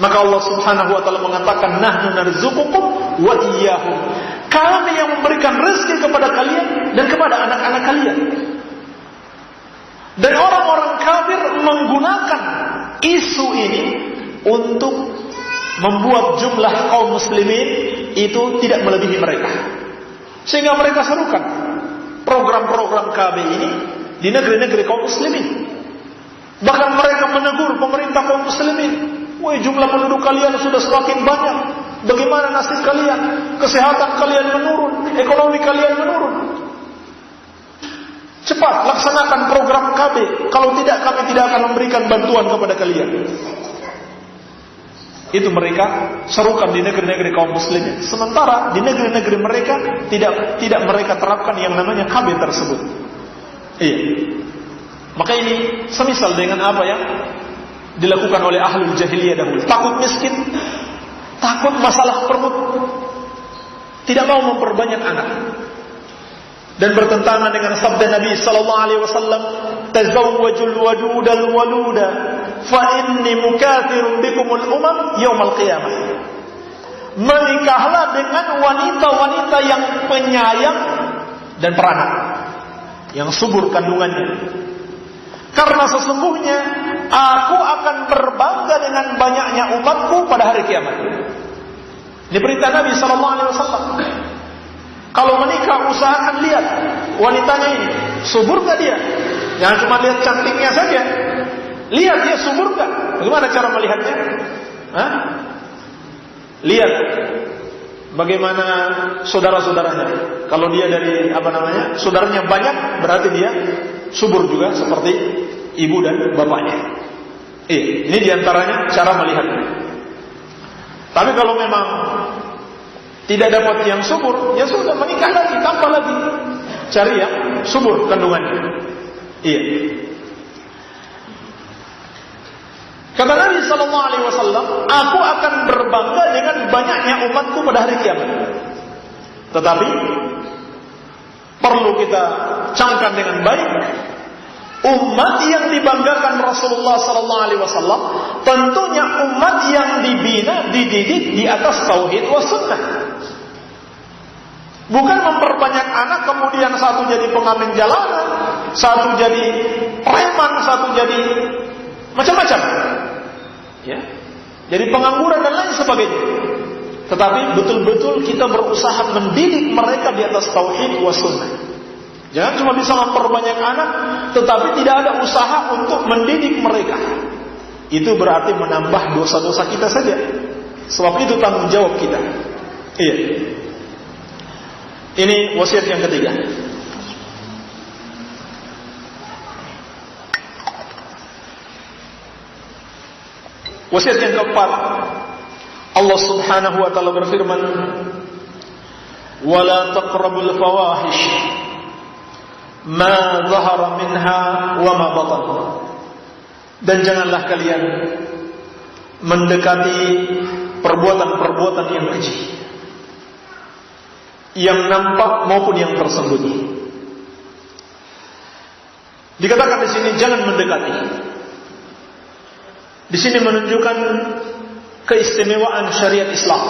Maka Allah Subhanahu wa taala mengatakan, nahnu narzuqukum wa iyyahum. Kami yang memberikan rezeki kepada kalian dan kepada anak-anak kalian. Dan orang-orang kafir menggunakan isu ini untuk membuat jumlah kaum muslimin itu tidak melebihi mereka. Sehingga mereka serukan program-program KB ini di negeri-negeri kaum muslimin. Bahkan mereka menegur pemerintah kaum muslimin. Woi, jumlah penduduk kalian sudah semakin banyak. Bagaimana nasib kalian? Kesehatan kalian menurun, ekonomi kalian menurun. Cepat laksanakan program KB. Kalau tidak, kami tidak akan memberikan bantuan kepada kalian. Itu mereka serukan di negeri-negeri kaum muslimin. Sementara di negeri-negeri mereka tidak mereka terapkan yang namanya KB tersebut. Iya. Maka ini semisal dengan apa yang dilakukan oleh ahlul jahiliyah dahulu. Takut miskin, takut masalah perut, tidak mau memperbanyak anak. Dan bertentangan dengan sabda Nabi sallallahu alaihi wasallam, tazawwajul wadudal waluda fa inni mukathirun bikumul umam yaumal qiyamah. Menikahlah dengan wanita-wanita yang penyayang dan peranak, yang subur kandungannya. Karena sesungguhnya aku akan berbangga dengan banyaknya umatku pada hari kiamat. Ini perintah Nabi sallallahu alaihi wasallam. Kalau menikah, usahakan lihat wanitanya ini subur gak dia. Jangan cuma lihat cantiknya saja. Lihat dia subur gak. Bagaimana cara melihatnya? Hah? Lihat bagaimana saudara-saudaranya. Kalau dia dari saudaranya banyak, berarti dia subur juga seperti ibu dan bapaknya. Ini diantaranya cara melihatnya. Tapi kalau memang tidak dapat yang subur, ya sudah menikah lagi, tambah lagi, cari yang subur kandungannya. Iya. Kata Nabi sallallahu alaihi wasallam, aku akan berbangga dengan banyaknya umatku pada hari kiamat. Tetapi perlu kita camkan dengan baik, umat yang dibanggakan Rasulullah sallallahu alaihi wasallam tentunya umat yang dibina, dididik di atas tauhid was sunnah. Bukan memperbanyak anak kemudian satu jadi pengamen jalanan, satu jadi preman, satu jadi macam-macam, ya, jadi pengangguran dan lain sebagainya. Tetapi betul-betul kita berusaha mendidik mereka di atas tauhid wa sunnah. Jangan cuma bisa memperbanyak anak, tetapi tidak ada usaha untuk mendidik mereka. Itu berarti menambah dosa-dosa kita saja. Sebab itu tanggung jawab kita. Iya. Ini wasiat yang ketiga. Wasiat yang keempat, Allah Subhanahu wa taala berfirman, "Wala taqrabul fawahish ma dhahara minha wa ma batan." Dan janganlah kalian mendekati perbuatan-perbuatan yang keji, yang nampak maupun yang tersembunyi. Dikatakan di sini jangan mendekati. Di sini menunjukkan keistimewaan syariat Islam.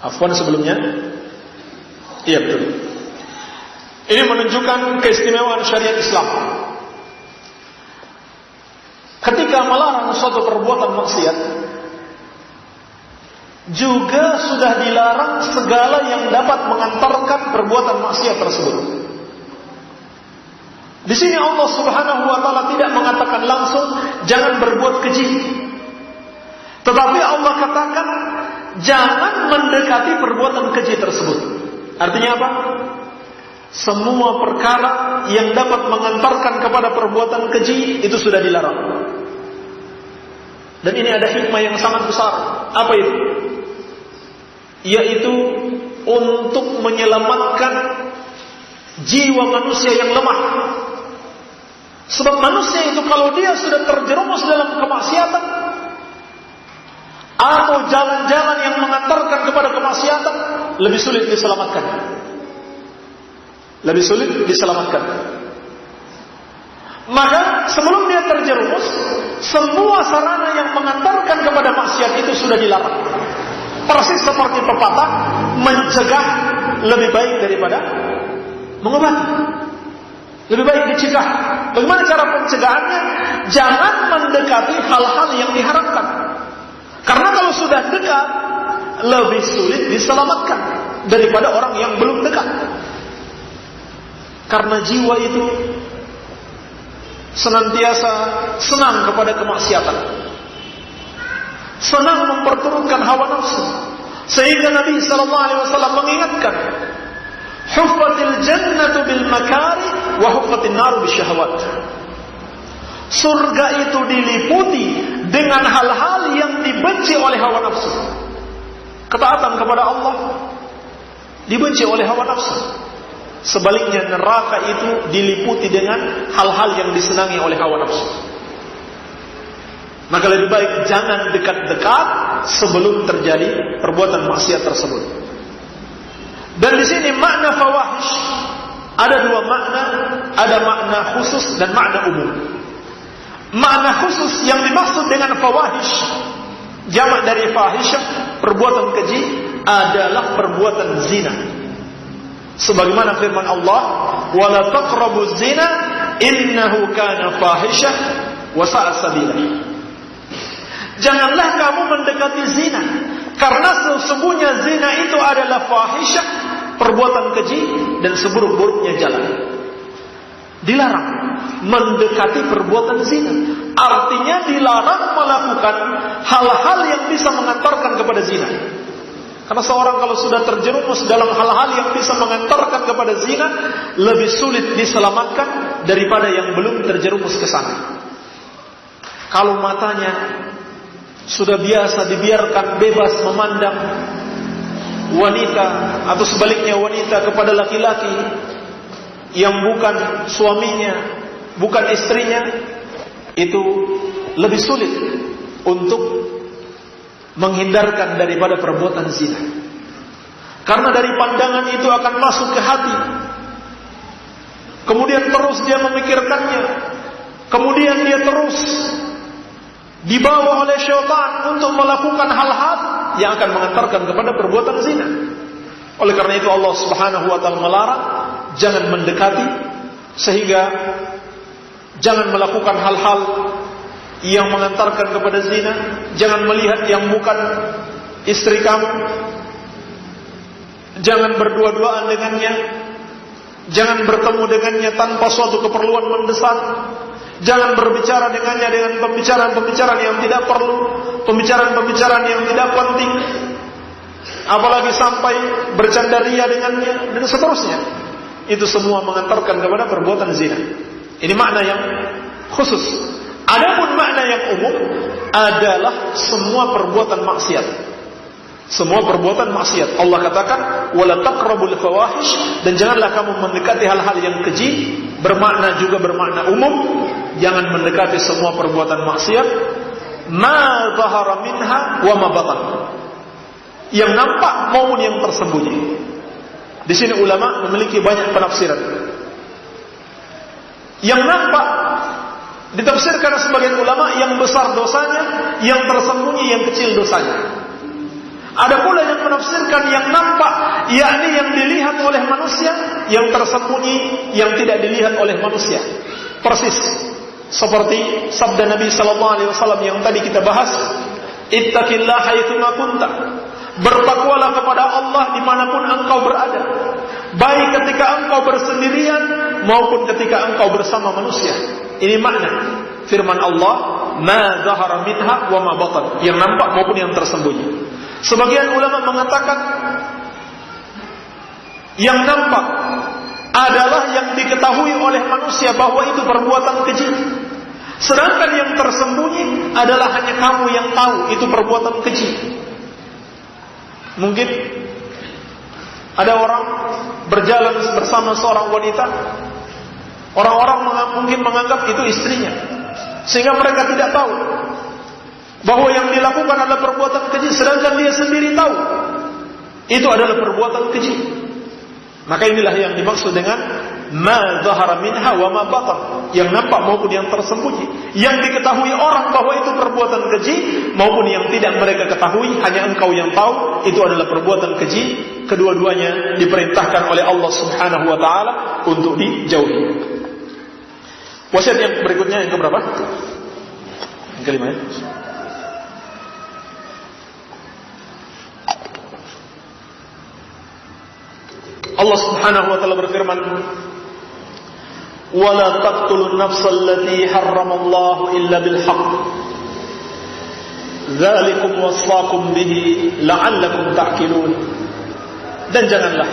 Afwan sebelumnya. Iya betul. Ini menunjukkan keistimewaan syariat Islam. Ketika melarang suatu perbuatan maksiat, juga sudah dilarang segala yang dapat mengantarkan perbuatan maksiat tersebut. Di sini Allah Subhanahu wa taala tidak mengatakan langsung jangan berbuat keji. Tetapi Allah katakan jangan mendekati perbuatan keji tersebut. Artinya apa? Semua perkara yang dapat mengantarkan kepada perbuatan keji itu sudah dilarang. Dan ini ada hikmah yang sangat besar. Apa itu? Yaitu untuk menyelamatkan jiwa manusia yang lemah. Sebab manusia itu kalau dia sudah terjerumus dalam kemaksiatan atau jalan-jalan yang mengantarkan kepada kemaksiatan, lebih sulit diselamatkan. Lebih sulit diselamatkan. Maka sebelum dia terjerumus, semua sarana yang mengantarkan kepada maksiat itu sudah dilarang. Persis seperti pepatah, mencegah lebih baik daripada mengobati. Lebih baik dicegah. Bagaimana cara pencegahannya? Jangan mendekati hal-hal yang diharamkan. Karena kalau sudah dekat, lebih sulit diselamatkan daripada orang yang belum dekat. Karena jiwa itu senantiasa senang kepada kemaksiatan, senang memperturutkan hawa nafsu. Sehingga Nabi sallallahu alaihi wasallam mengingatkan, "Huffatil jannatu bil makari wa huffatin naru bisyahawat." Surga itu diliputi dengan hal-hal yang dibenci oleh hawa nafsu. Ketaatan kepada Allah dibenci oleh hawa nafsu. Sebaliknya neraka itu diliputi dengan hal-hal yang disenangi oleh hawa nafsu. Maka lebih baik jangan dekat-dekat sebelum terjadi perbuatan maksiat tersebut. Dan di sini makna fawahish ada dua makna, ada makna khusus dan makna umum. Makna khusus yang dimaksud dengan fawahish, jamak dari fahisyah, perbuatan keji, adalah perbuatan zina. Sebagaimana firman Allah, "Wala taqrabuz zina innahu kana fahisyah wa sa'a sabila." Janganlah kamu mendekati zina, karena sesungguhnya zina itu adalah fahisyah, perbuatan keji, dan seburuk-buruknya jalan. Dilarang mendekati perbuatan zina. Artinya dilarang melakukan hal-hal yang bisa mengantarkan kepada zina. Karena seorang kalau sudah terjerumus dalam hal-hal yang bisa mengantarkan kepada zina, lebih sulit diselamatkan daripada yang belum terjerumus ke sana. Kalau matanya sudah biasa dibiarkan bebas memandang wanita, atau sebaliknya wanita kepada laki-laki yang bukan suaminya, bukan istrinya, itu lebih sulit untuk menghindarkan daripada perbuatan zina. Karena dari pandangan itu akan masuk ke hati, kemudian terus dia memikirkannya, kemudian dia terus dibawa oleh syaitan untuk melakukan hal-hal yang akan mengantarkan kepada perbuatan zina. Oleh karena itu Allah Subhanahu wa taala melarang jangan mendekati, sehingga jangan melakukan hal-hal yang mengantarkan kepada zina, jangan melihat yang bukan istri kamu, jangan berdua-duaan dengannya, jangan bertemu dengannya tanpa suatu keperluan mendesak, jangan berbicara dengannya dengan pembicaraan-pembicaraan yang tidak perlu, pembicaraan-pembicaraan yang tidak penting, apalagi sampai bercandaria dengannya dan seterusnya. Itu semua mengantarkan kepada perbuatan zina. Ini makna yang khusus. Adapun makna yang umum adalah semua perbuatan maksiat. Semua perbuatan maksiat. Allah katakan, "Wala taqrabul fawahish," dan janganlah kamu mendekati hal-hal yang keji. Bermakna juga bermakna umum. Jangan mendekati semua perbuatan maksiat. Ma zahara minha wa ma batan. Yang nampak maupun yang tersembunyi. Di sini ulama memiliki banyak penafsiran. Yang nampak ditafsirkan sebagian ulama yang besar dosanya, yang tersembunyi yang kecil dosanya. Ada pula yang menafsirkan yang nampak, yakni yang dilihat oleh manusia, yang tersembunyi yang tidak dilihat oleh manusia. Persis seperti sabda Nabi sallallahu alaihi wasallam yang tadi kita bahas, "Ittaqillaha haitsu ma kunta." Bertakwalah kepada Allah dimanapun engkau berada, baik ketika engkau bersendirian maupun ketika engkau bersama manusia. Ini makna firman Allah, "Ma zahara minha wa ma batan," yang nampak maupun yang tersembunyi. Sebagian ulama mengatakan yang nampak adalah yang diketahui oleh manusia bahwa itu perbuatan keji. Sedangkan yang tersembunyi adalah hanya kamu yang tahu itu perbuatan keji. Mungkin ada orang berjalan bersama seorang wanita, orang-orang mungkin menganggap itu istrinya, sehingga mereka tidak tahu bahwa yang dilakukan adalah perbuatan keji, sedangkan dia sendiri tahu itu adalah perbuatan keji. Maka inilah yang dimaksud dengan ma zahara minha wa ma batan, yang nampak maupun yang tersembunyi, yang diketahui orang bahwa itu perbuatan keji maupun yang tidak mereka ketahui, hanya engkau yang tahu itu adalah perbuatan keji. Kedua-duanya diperintahkan oleh Allah Subhanahu wa taala untuk dijauhi. Wasiat yang berikutnya yang keberapa? Yang kelima ya. Allah Subhanahu wa taala berfirman, "Wala taqtulun nafsal lati harramallahu illa bil haqq. Dzalikum wasaqum bihi la'allakum ta'qilun." Dan janganlah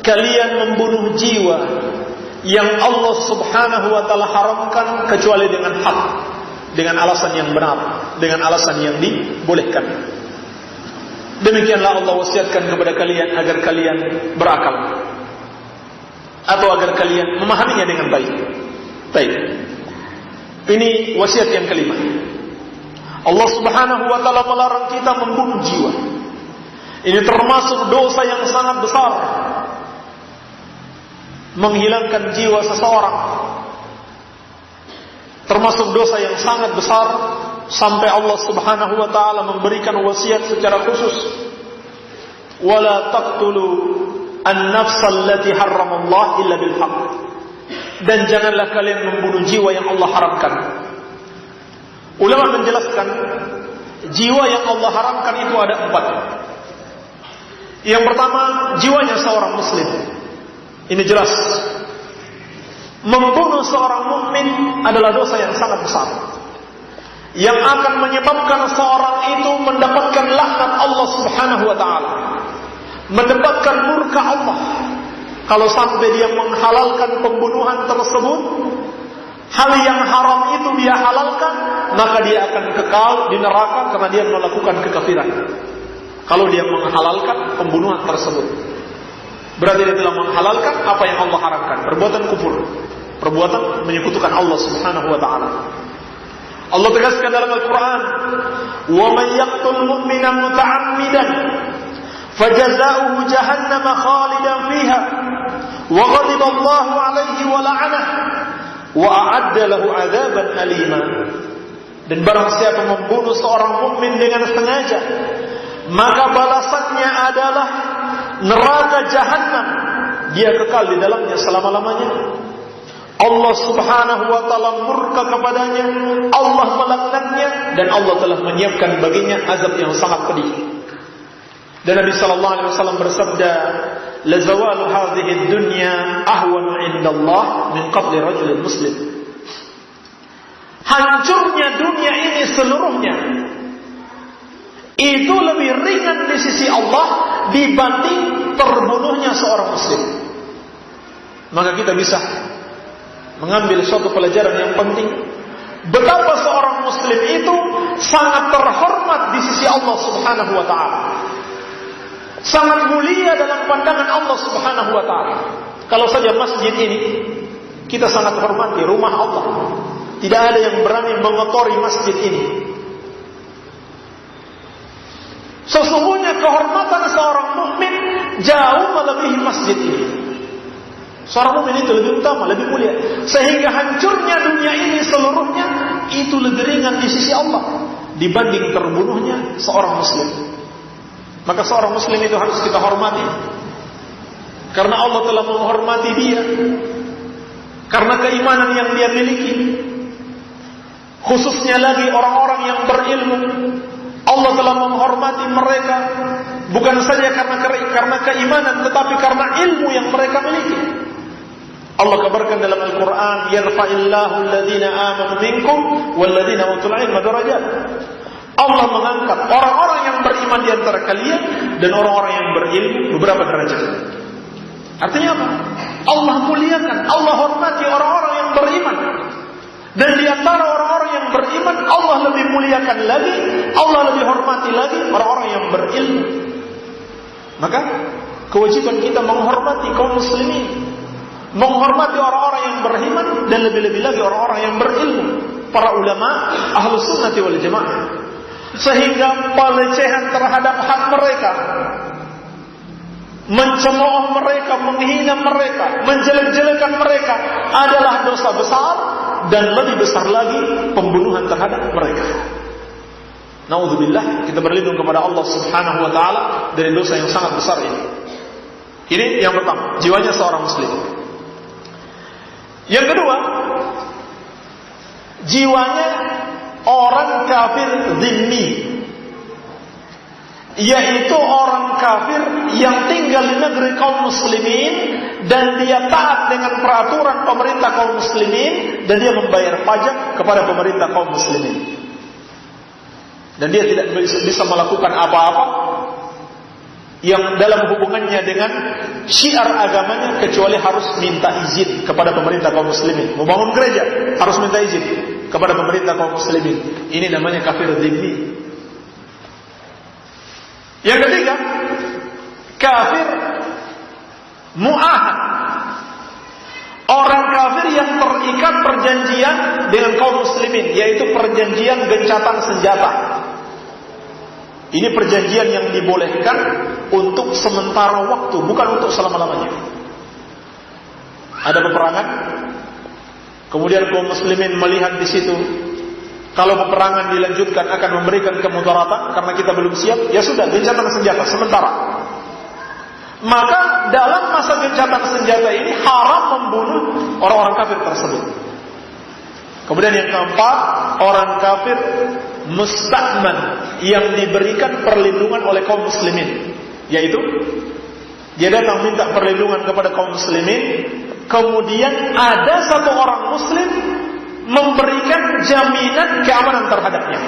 kalian membunuh jiwa yang Allah Subhanahu wa taala haramkan kecuali dengan hak, dengan alasan yang benar, dengan alasan yang dibolehkan. Demikianlah Allah wasiatkan kepada kalian agar kalian berakal, atau agar kalian memahaminya dengan baik. Baik. Ini wasiat yang kelima. Allah Subhanahu wa taala melarang kita membunuh jiwa. Ini termasuk dosa yang sangat besar. Menghilangkan jiwa seseorang termasuk dosa yang sangat besar, sampai Allah Subhanahu wa taala memberikan wasiat secara khusus, "Wala taqtulu an-nafsal lati harramallahu illa bil haqq." Dan janganlah kalian membunuh jiwa yang Allah haramkan. Ulama menjelaskan jiwa yang Allah haramkan itu ada 4. Yang pertama, jiwanya seorang muslim. Ini jelas. Membunuh seorang mukmin adalah dosa yang sangat besar, yang akan menyebabkan seorang itu mendapatkan laknat Allah Subhanahu wa taala, mendapatkan murka Allah. Kalau sampai dia menghalalkan pembunuhan tersebut, hal yang haram itu dia halalkan, maka dia akan kekal di neraka karena dia melakukan kekafiran. Kalau dia menghalalkan pembunuhan tersebut, berarti dia telah menghalalkan apa yang Allah haramkan, perbuatan kufur, perbuatan menyekutukan Allah Subhanahu wa taala. Allah tegaskan dalam Al-Quran, "Wa man yaqtul mu'mina muta'ammidan fajaza'uhu jahannam khalidan fiha wa ghadiba Allahu 'alaihi wa la'anahu wa a'adda lahu 'adzaban alima." Dan barang siapa membunuh seorang mukmin dengan sengaja, maka balasannya adalah neraka jahanam, dia kekal di dalamnya selama-lamanya. Allah Subhanahu wa taala murka kepadanya, Allah melaknatnya, dan Allah telah menyiapkan baginya azab yang sangat pedih. Dan Nabi sallallahu alaihi wasallam bersabda, "La zawalu hadhihi ad-dunya ahwanu 'inda Allah min qatli rajulin muslim." Hancurnya dunia ini seluruhnya itu lebih ringan di sisi Allah dibanding terbunuhnya seorang muslim. Maka kita bisa mengambil suatu pelajaran yang penting, betapa seorang muslim itu sangat terhormat di sisi Allah Subhanahu wa taala. Sangat mulia dalam pandangan Allah Subhanahu wa taala. Kalau saja masjid ini kita sangat hormati, rumah Allah. Tidak ada yang berani mengotori masjid ini. Sesungguhnya kehormatan seorang mukmin jauh melebihi masjid ini. Seorang mukmin itu lebih utama, lebih mulia, sehingga hancurnya dunia ini seluruhnya itu lebih ringan di sisi Allah dibanding terbunuhnya seorang muslim. Maka seorang muslim itu harus kita hormati, karena Allah telah menghormati dia, karena keimanan yang dia miliki. Khususnya lagi orang-orang yang berilmu, Allah telah menghormati mereka bukan saja karena keimanan, tetapi karena ilmu yang mereka miliki. Allah kabarkan dalam Al-Quran, "Yarfa'illahu alladhina amanu minkum walladhina utul ilma darajat." Allah mengangkat orang-orang yang beriman di antara kalian dan orang-orang yang berilmu beberapa derajat. Artinya apa? Allah muliakan, Allah hormati orang-orang yang beriman. Dan di antara orang-orang yang beriman, Allah lebih muliakan lagi, Allah lebih hormati lagi orang-orang yang berilmu. Maka kewajiban kita menghormati kaum muslimin, menghormati orang-orang yang beriman, dan lebih-lebih lagi orang-orang yang berilmu, para ulama ahlus sunnati wal jamaah. Sehingga pelecehan terhadap hak mereka, mencemooh mereka, menghina mereka, menjelek-jelekan mereka adalah dosa besar, dan lebih besar lagi pembunuhan terhadap mereka. Naudzubillah, kita berlindung kepada Allah Subhanahu wa taala dari dosa yang sangat besar ini. Ini yang pertama, jiwanya seorang muslim. Yang kedua, jiwanya orang kafir zimmi, yaitu orang kafir yang tinggal di negeri kaum muslimin dan dia taat dengan peraturan pemerintah kaum muslimin dan dia membayar pajak kepada pemerintah kaum muslimin. Dan dia tidak bisa melakukan apa-apa yang dalam hubungannya dengan syiar agamanya kecuali harus minta izin kepada pemerintah kaum muslimin. Membangun gereja harus minta izin kepada pemerintah kaum muslimin. Ini namanya kafir zimmi. Yang ketiga, kafir mu'ahad, orang kafir yang terikat perjanjian dengan kaum muslimin, yaitu perjanjian gencatan senjata. Ini perjanjian yang dibolehkan untuk sementara waktu, bukan untuk selama-lamanya. Ada peperangan, kemudian kaum muslimin melihat di situ kalau peperangan dilanjutkan akan memberikan kemudaratan karena kita belum siap, ya sudah, gencatan senjata sementara. Maka dalam masa gencatan senjata ini haram membunuh orang-orang kafir tersebut. Kemudian yang keempat, orang kafir musta'man yang diberikan perlindungan oleh kaum muslimin, yaitu dia datang minta perlindungan kepada kaum muslimin, kemudian ada satu orang muslim memberikan jaminan keamanan terhadapnya.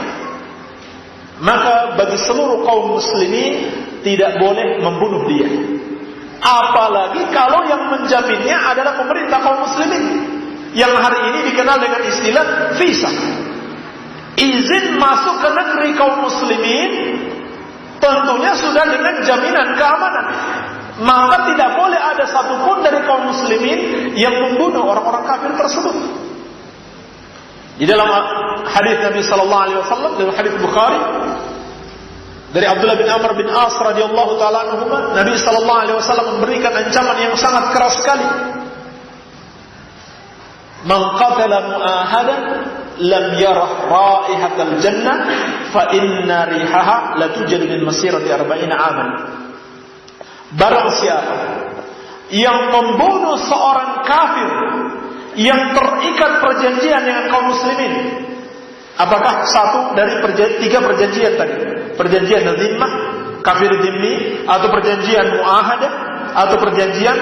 Maka bagi seluruh kaum muslimin tidak boleh membunuh dia. Apalagi kalau yang menjaminnya adalah pemerintah kaum muslimin, yang hari ini dikenal dengan istilah visa, izin masuk ke negeri kaum muslimin, tentunya sudah dengan jaminan keamanan. Maka tidak boleh ada satupun dari kaum muslimin yang membunuh orang-orang kafir tersebut. Di dalam hadis Nabi sallallahu alaihi wasallam, dalam hadis Bukhari dari Abdullah bin Amr bin As radhiyallahu taala anhuma, Nabi sallallahu alaihi wasallam memberikan ancaman yang sangat keras sekali. Man qatala mu'ahadan lam yarah raihatal jannah fa inna rihaha la tujadu min masirati 40 aman. Barang siapa yang membunuh seorang kafir yang terikat perjanjian dengan kaum muslimin, apakah satu dari tiga perjanjian tadi? Perjanjian zimmah, kafir dhimmi, atau perjanjian muahadah, atau perjanjian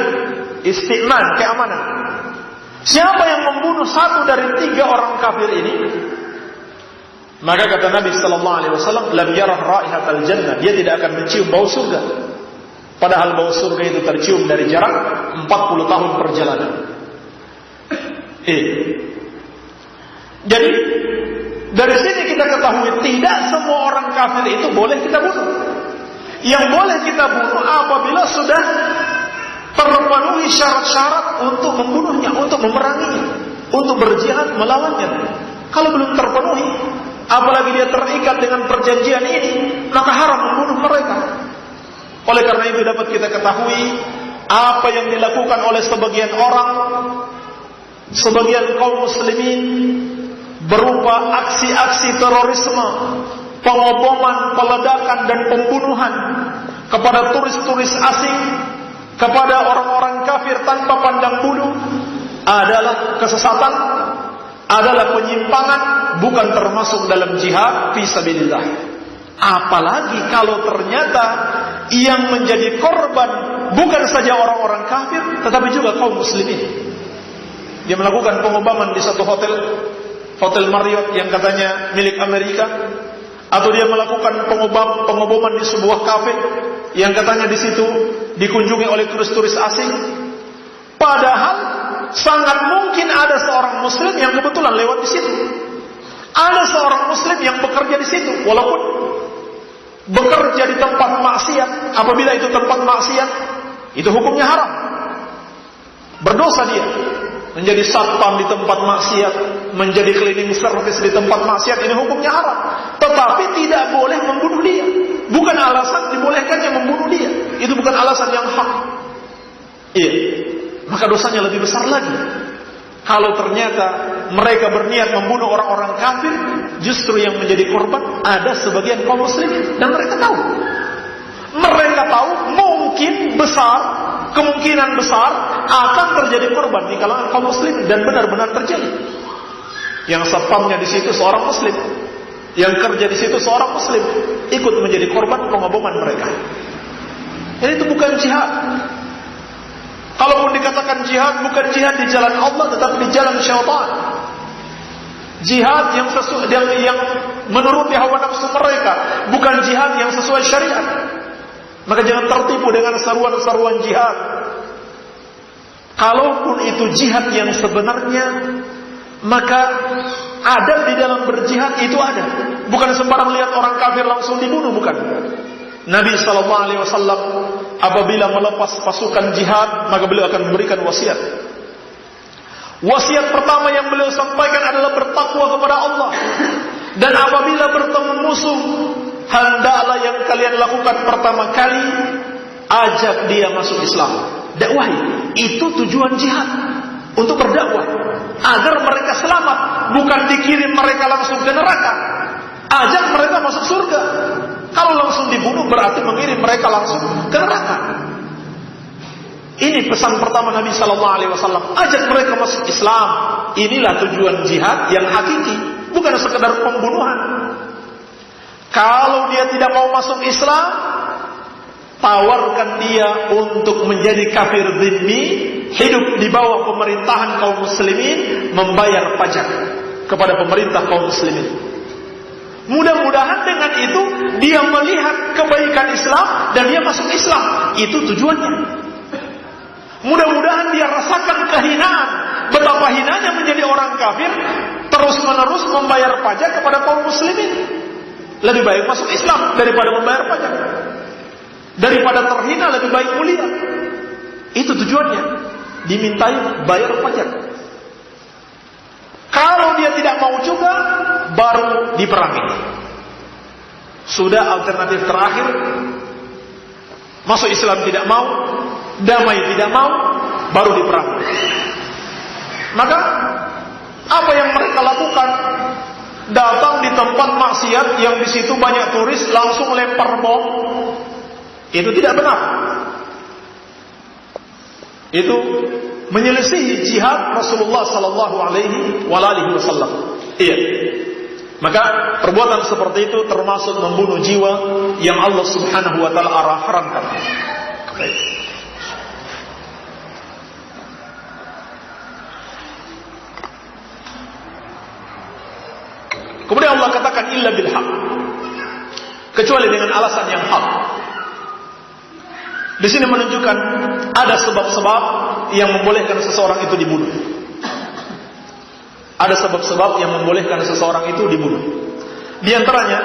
isti'man, keamanan. Siapa yang membunuh satu dari tiga orang kafir ini, maka kata Nabi sallallahu alaihi wasallam, lam yarah raihatal jannah, dia tidak akan mencium bau surga. Padahal bau surga itu tercium dari jarak 40 tahun perjalanan. Jadi dari sini kita ketahui tidak semua orang kafir itu boleh kita bunuh. Yang boleh kita bunuh apabila sudah terpenuhi syarat-syarat untuk membunuhnya, untuk memeranginya, untuk berjihad melawannya. Kalau belum terpenuhi, apalagi dia terikat dengan perjanjian ini, maka haram membunuh mereka. Oleh karena itu dapat kita ketahui apa yang dilakukan oleh sebagian orang, sebagian kaum muslimin, berupa aksi-aksi terorisme, pengoboman, peledakan dan pembunuhan kepada turis-turis asing, kepada orang-orang kafir tanpa pandang bulu, adalah kesesatan, adalah penyimpangan, bukan termasuk dalam jihad fi sabilillah. Apalagi kalau ternyata yang menjadi korban bukan saja orang-orang kafir, tetapi juga kaum muslimin. Dia melakukan pengoboman di satu hotel Marriott yang katanya milik Amerika, atau dia melakukan pengoboman di sebuah kafe yang katanya di situ dikunjungi oleh turis-turis asing. Padahal sangat mungkin ada seorang muslim yang kebetulan lewat di situ. Ada seorang muslim yang bekerja di situ, walaupun bekerja di tempat maksiat. Apabila itu tempat maksiat, itu hukumnya haram. Berdosa dia. Menjadi satpam di tempat maksiat, menjadi cleaning service di tempat maksiat, ini hukumnya haram. Tetapi tidak boleh membunuh dia. Bukan alasan dibolehkannya membunuh dia. Itu bukan alasan yang hak. Iya. Maka dosanya lebih besar lagi. Kalau ternyata mereka berniat membunuh orang-orang kafir, justru yang menjadi korban ada sebagian kaum muslimin, dan mereka tahu. Mereka tahu mungkin besar, kemungkinan besar akan terjadi korban di kalangan kaum muslim, dan benar-benar terjadi. Yang satpamnya di situ seorang muslim, yang kerja di situ seorang muslim, ikut menjadi korban pengoboman mereka. Jadi itu bukan jihad. Kalaupun dikatakan jihad, bukan jihad di jalan Allah, tetapi di jalan syaitan. Jihad yang menuruti hawa nafsu mereka, bukan jihad yang sesuai syariat. Maka jangan tertipu dengan seruan-seruan jihad. Kalaupun itu jihad yang sebenarnya, maka adab di dalam berjihad itu ada. Bukan sembarang lihat orang kafir langsung dibunuh, bukan. Nabi SAW apabila melepas pasukan jihad, maka beliau akan memberikan wasiat. Wasiat pertama yang beliau sampaikan adalah bertakwa kepada Allah. Dan apabila bertemu musuh, hendaklah yang kalian lakukan pertama kali, ajak dia masuk Islam. Dakwahi. Itu tujuan jihad, untuk berdakwah agar mereka selamat, bukan dikirim mereka langsung ke neraka. Ajak mereka masuk surga. Kalau langsung dibunuh berarti mengirim mereka langsung ke neraka. Ini pesan pertama Nabi sallallahu alaihi wasallam, ajak mereka masuk Islam. Inilah tujuan jihad yang hakiki, bukan sekedar pembunuhan. Kalau dia tidak mau masuk Islam, tawarkan dia untuk menjadi kafir dhimmi, hidup di bawah pemerintahan kaum muslimin, membayar pajak kepada pemerintah kaum muslimin. Mudah-mudahan dengan itu dia melihat kebaikan Islam dan dia masuk Islam. Itu tujuannya. Mudah-mudahan dia rasakan kehinaan, betapa hinanya menjadi orang kafir, terus-menerus membayar pajak kepada kaum muslimin. Lebih baik masuk Islam daripada membayar pajak. Daripada terhina lebih baik mulia. Itu tujuannya. Dimintai bayar pajak. Kalau dia tidak mau juga, baru diperangi. Sudah alternatif terakhir, masuk Islam tidak mau, damai tidak mau, baru diperangi. Maka Apa yang mereka lakukan? Datang di tempat maksiat yang di situ banyak turis, langsung lempar bom. Itu tidak benar. Itu menyelisihi jihad Rasulullah sallallahu alaihi wasallam. Iya. Maka perbuatan seperti itu termasuk membunuh jiwa yang Allah Subhanahu wa taala haramkan. Baik. Kemudian Allah katakan illa bil haq, kecuali dengan alasan yang hak. Di sini menunjukkan ada sebab-sebab yang membolehkan seseorang itu dibunuh. Ada sebab-sebab yang membolehkan seseorang itu dibunuh. Di antaranya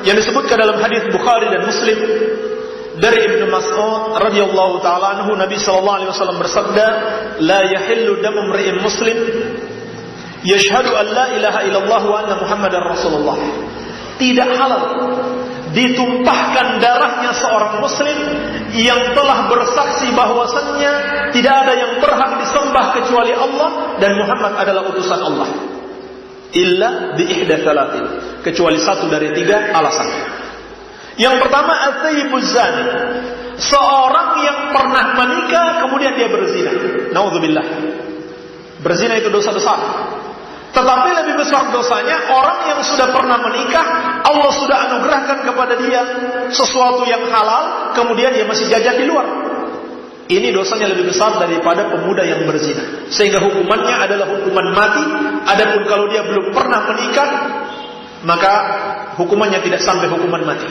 yang disebutkan dalam hadis Bukhari dan Muslim dari Ibnu Mas'ud radhiyallahu taala anhu, Nabi sallallahu alaihi wasallam bersabda, "La yahillu damu imri'in muslim yashhadu an la ilaha illallah wa anna Muhammadar Rasulullah." Tidak halal ditumpahkan darahnya seorang muslim yang telah bersaksi bahwasannya tidak ada yang berhak disembah kecuali Allah dan Muhammad adalah utusan Allah. Illa bi ihda thalathin, kecuali satu dari tiga alasan. Yang pertama, at-tayyibuz zani, seorang yang pernah menikah kemudian dia berzina. Nauzubillah. Berzina itu dosa besar. Tetapi lebih besar dosanya orang yang sudah pernah menikah, Allah sudah anugerahkan kepada dia sesuatu yang halal, kemudian dia masih jajan di luar. Ini dosanya lebih besar daripada pemuda yang berzina. Sehingga hukumannya adalah hukuman mati. Adapun kalau dia belum pernah menikah, maka hukumannya tidak sampai hukuman mati.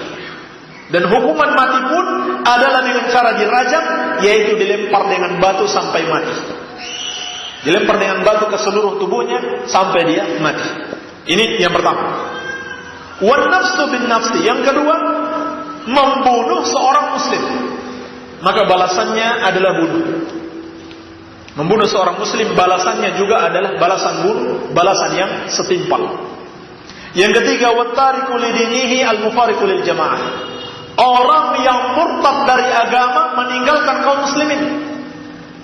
Dan hukuman mati pun adalah dengan cara dirajam, yaitu dilempar dengan batu sampai mati. Dilempar dengan batu ke seluruh tubuhnya sampai dia mati. Ini yang pertama. Wan nafsu bin nafsi, yang kedua, membunuh seorang muslim, maka balasannya adalah bunuh. Membunuh seorang muslim balasannya juga adalah balasan bunuh, balasan yang setimpal. Yang ketiga, wattariku lidinihi al-mufariqu lil jamaah, orang yang murtad dari agama meninggalkan kaum muslimin.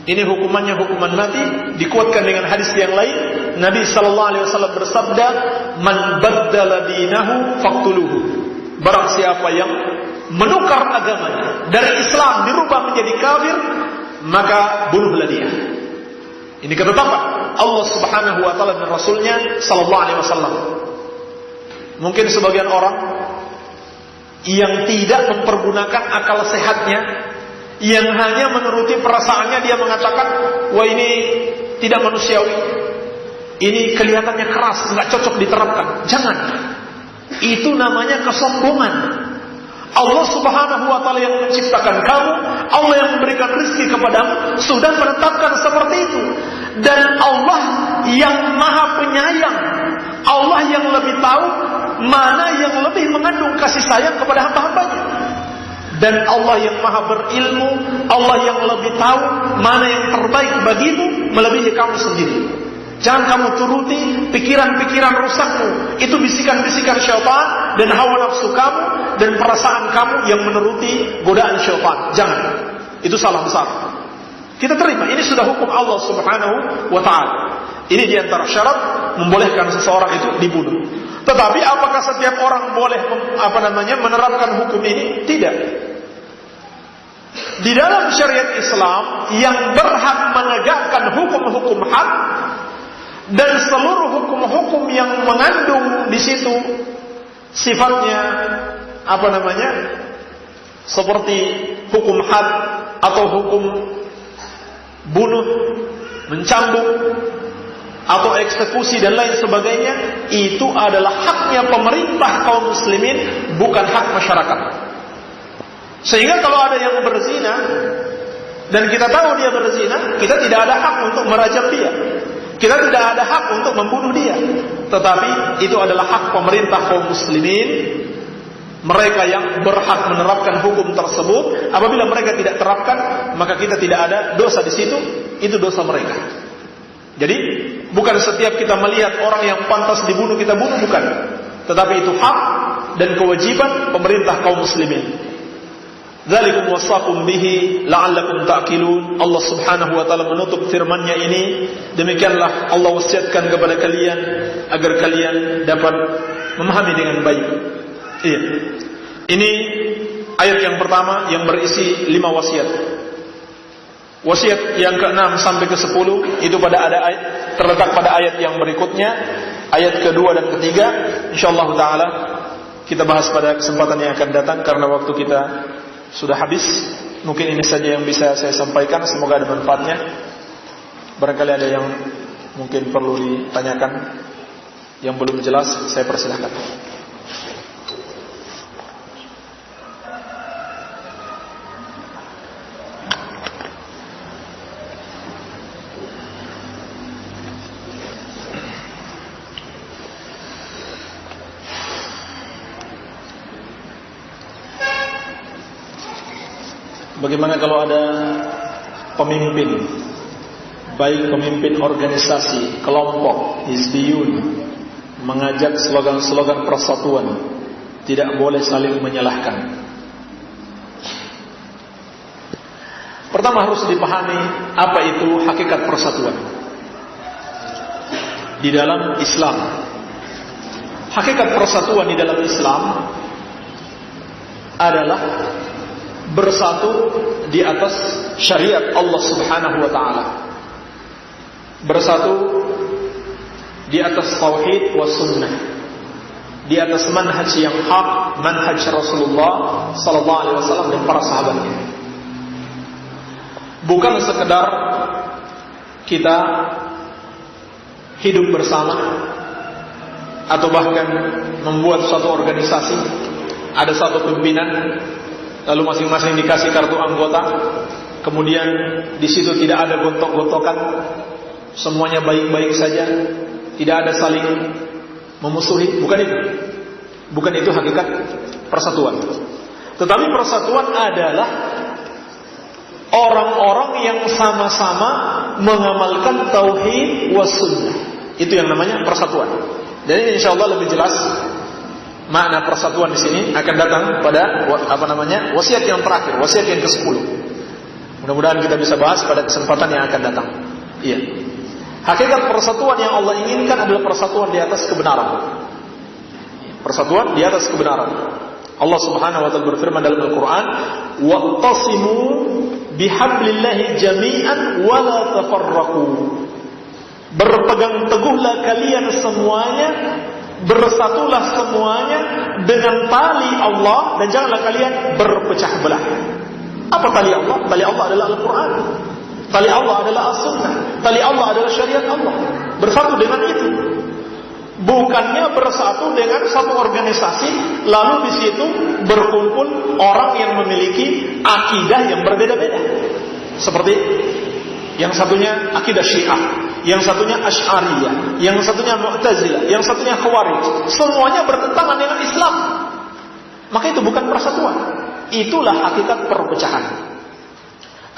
Ini hukumannya hukuman mati. Dikuatkan dengan hadis yang lain, Nabi sallallahu alaihi wasallam bersabda, "Man baddala dinahu faqtuluhu." Barang siapa yang menukar agamanya dari Islam dirubah menjadi kafir, maka bunuhlah dia. Ini ketetapan Allah Subhanahu wa taala dan Rasulnya sallallahu alaihi wasallam. Mungkin sebagian orang yang tidak mempergunakan akal sehatnya, yang hanya menuruti perasaannya, dia mengatakan, wah ini tidak manusiawi, ini kelihatannya keras, nggak cocok diterapkan. Jangan. Itu namanya kesombongan. Allah Subhanahu wa taala yang menciptakan kamu, Allah yang memberikan rezeki kepadamu, sudah menetapkan seperti itu. Dan Allah yang Maha Penyayang, Allah yang lebih tahu mana yang lebih mengandung kasih sayang kepada hamba-hambanya. Dan Allah yang maha berilmu, Allah yang lebih tahu mana yang terbaik bagimu melebihi kamu sendiri. Jangan kamu turuti pikiran-pikiran rusakmu. Itu bisikan-bisikan syaitan dan hawa nafsu kamu dan perasaan kamu yang menuruti godaan syaitan. Jangan. Itu salah besar. Kita terima, ini sudah hukum Allah Subhanahu wa ta'ala. Ini diantara syarat membolehkan seseorang itu dibunuh. Tetapi apakah setiap orang boleh menerapkan hukum ini? Tidak. Di dalam syariat Islam yang berhak menegakkan hukum-hukum hak dan seluruh hukum-hukum yang mengandung di situ sifatnya seperti hukum had atau hukum bunuh, mencambuk atau eksekusi dan lain sebagainya, itu adalah haknya pemerintah kaum muslimin, bukan hak masyarakat. Sehingga kalau ada yang berzina dan kita tahu dia berzina, kita tidak ada hak untuk merajam dia, kita tidak ada hak untuk membunuh dia. Tetapi itu adalah hak pemerintah kaum muslimin, mereka yang berhak menerapkan hukum tersebut. Apabila mereka tidak terapkan, maka kita tidak ada dosa di situ, itu dosa mereka. Jadi bukan setiap kita melihat orang yang pantas dibunuh kita bunuh, bukan. Tetapi itu hak dan kewajiban pemerintah kaum muslimin. Dzalikum wasaqum bihi la'allakum ta'qilun. Allah Subhanahu wa taala menutup firman-Nya ini, demikianlah Allah wasiatkan kepada kalian agar kalian dapat memahami dengan baik. Iya. Ini ayat yang pertama yang berisi 5 wasiat. Wasiat yang ke-6 sampai ke-10 itu pada ada ayat, terletak pada ayat yang berikutnya, ayat kedua dan ketiga. Insyaallah taala kita bahas pada kesempatan yang akan datang karena waktu kita sudah habis. Mungkin ini saja yang bisa saya sampaikan. Semoga ada manfaatnya. Barangkali ada yang mungkin perlu ditanyakan, yang belum jelas, saya persilahkan. Bagaimana kalau ada pemimpin, baik pemimpin organisasi, kelompok, hizbiyun, mengajak slogan-slogan persatuan, tidak boleh saling menyalahkan. Pertama harus dipahami apa itu hakikat persatuan di dalam Islam. Hakikat persatuan di dalam Islam adalah bersatu di atas syariat Allah Subhanahu wa taala. Bersatu di atas tauhid was sunnah. Di atas manhaj yang hak, manhaj Rasulullah sallallahu alaihi wasallam dan para sahabatnya. Bukan sekedar kita hidup bersama atau bahkan membuat suatu organisasi, ada satu pimpinan, lalu masing-masing dikasih kartu anggota, kemudian di situ tidak ada gontok-gontokan, semuanya baik-baik saja, tidak ada saling memusuhi. Bukan itu hakikat persatuan. Tetapi persatuan adalah orang-orang yang sama-sama mengamalkan tauhid was sunnah. Itu yang namanya persatuan. Dan insyaallah lebih jelas makna persatuan di sini akan datang pada wasiat yang terakhir, wasiat yang ke-10. Mudah-mudahan kita bisa bahas pada kesempatan yang akan datang. Iya. Hakikat persatuan yang Allah inginkan adalah persatuan di atas kebenaran. Persatuan di atas kebenaran. Allah Subhanahu wa taala berfirman dalam Al-Qur'an, "Wa'tasimu bihablillahi jami'an wa la tafarraqu." Berpegang teguhlah kalian semuanya, bersatulah semuanya dengan tali Allah dan janganlah kalian berpecah belah. Apa tali Allah? Tali Allah adalah Al-Quran. Tali Allah adalah As-Sunnah. Tali Allah adalah syariat Allah. Bersatu dengan itu. Bukannya bersatu dengan satu organisasi, lalu di situ berkumpul orang yang memiliki akidah yang berbeda-beda. Seperti yang satunya akidah Syiah, yang satunya Asy'ariyah, yang satunya Mu'tazilah, yang satunya Khawarij. Semuanya bertentangan dengan Islam. Maka itu bukan persatuan. Itulah hakikat perpecahan.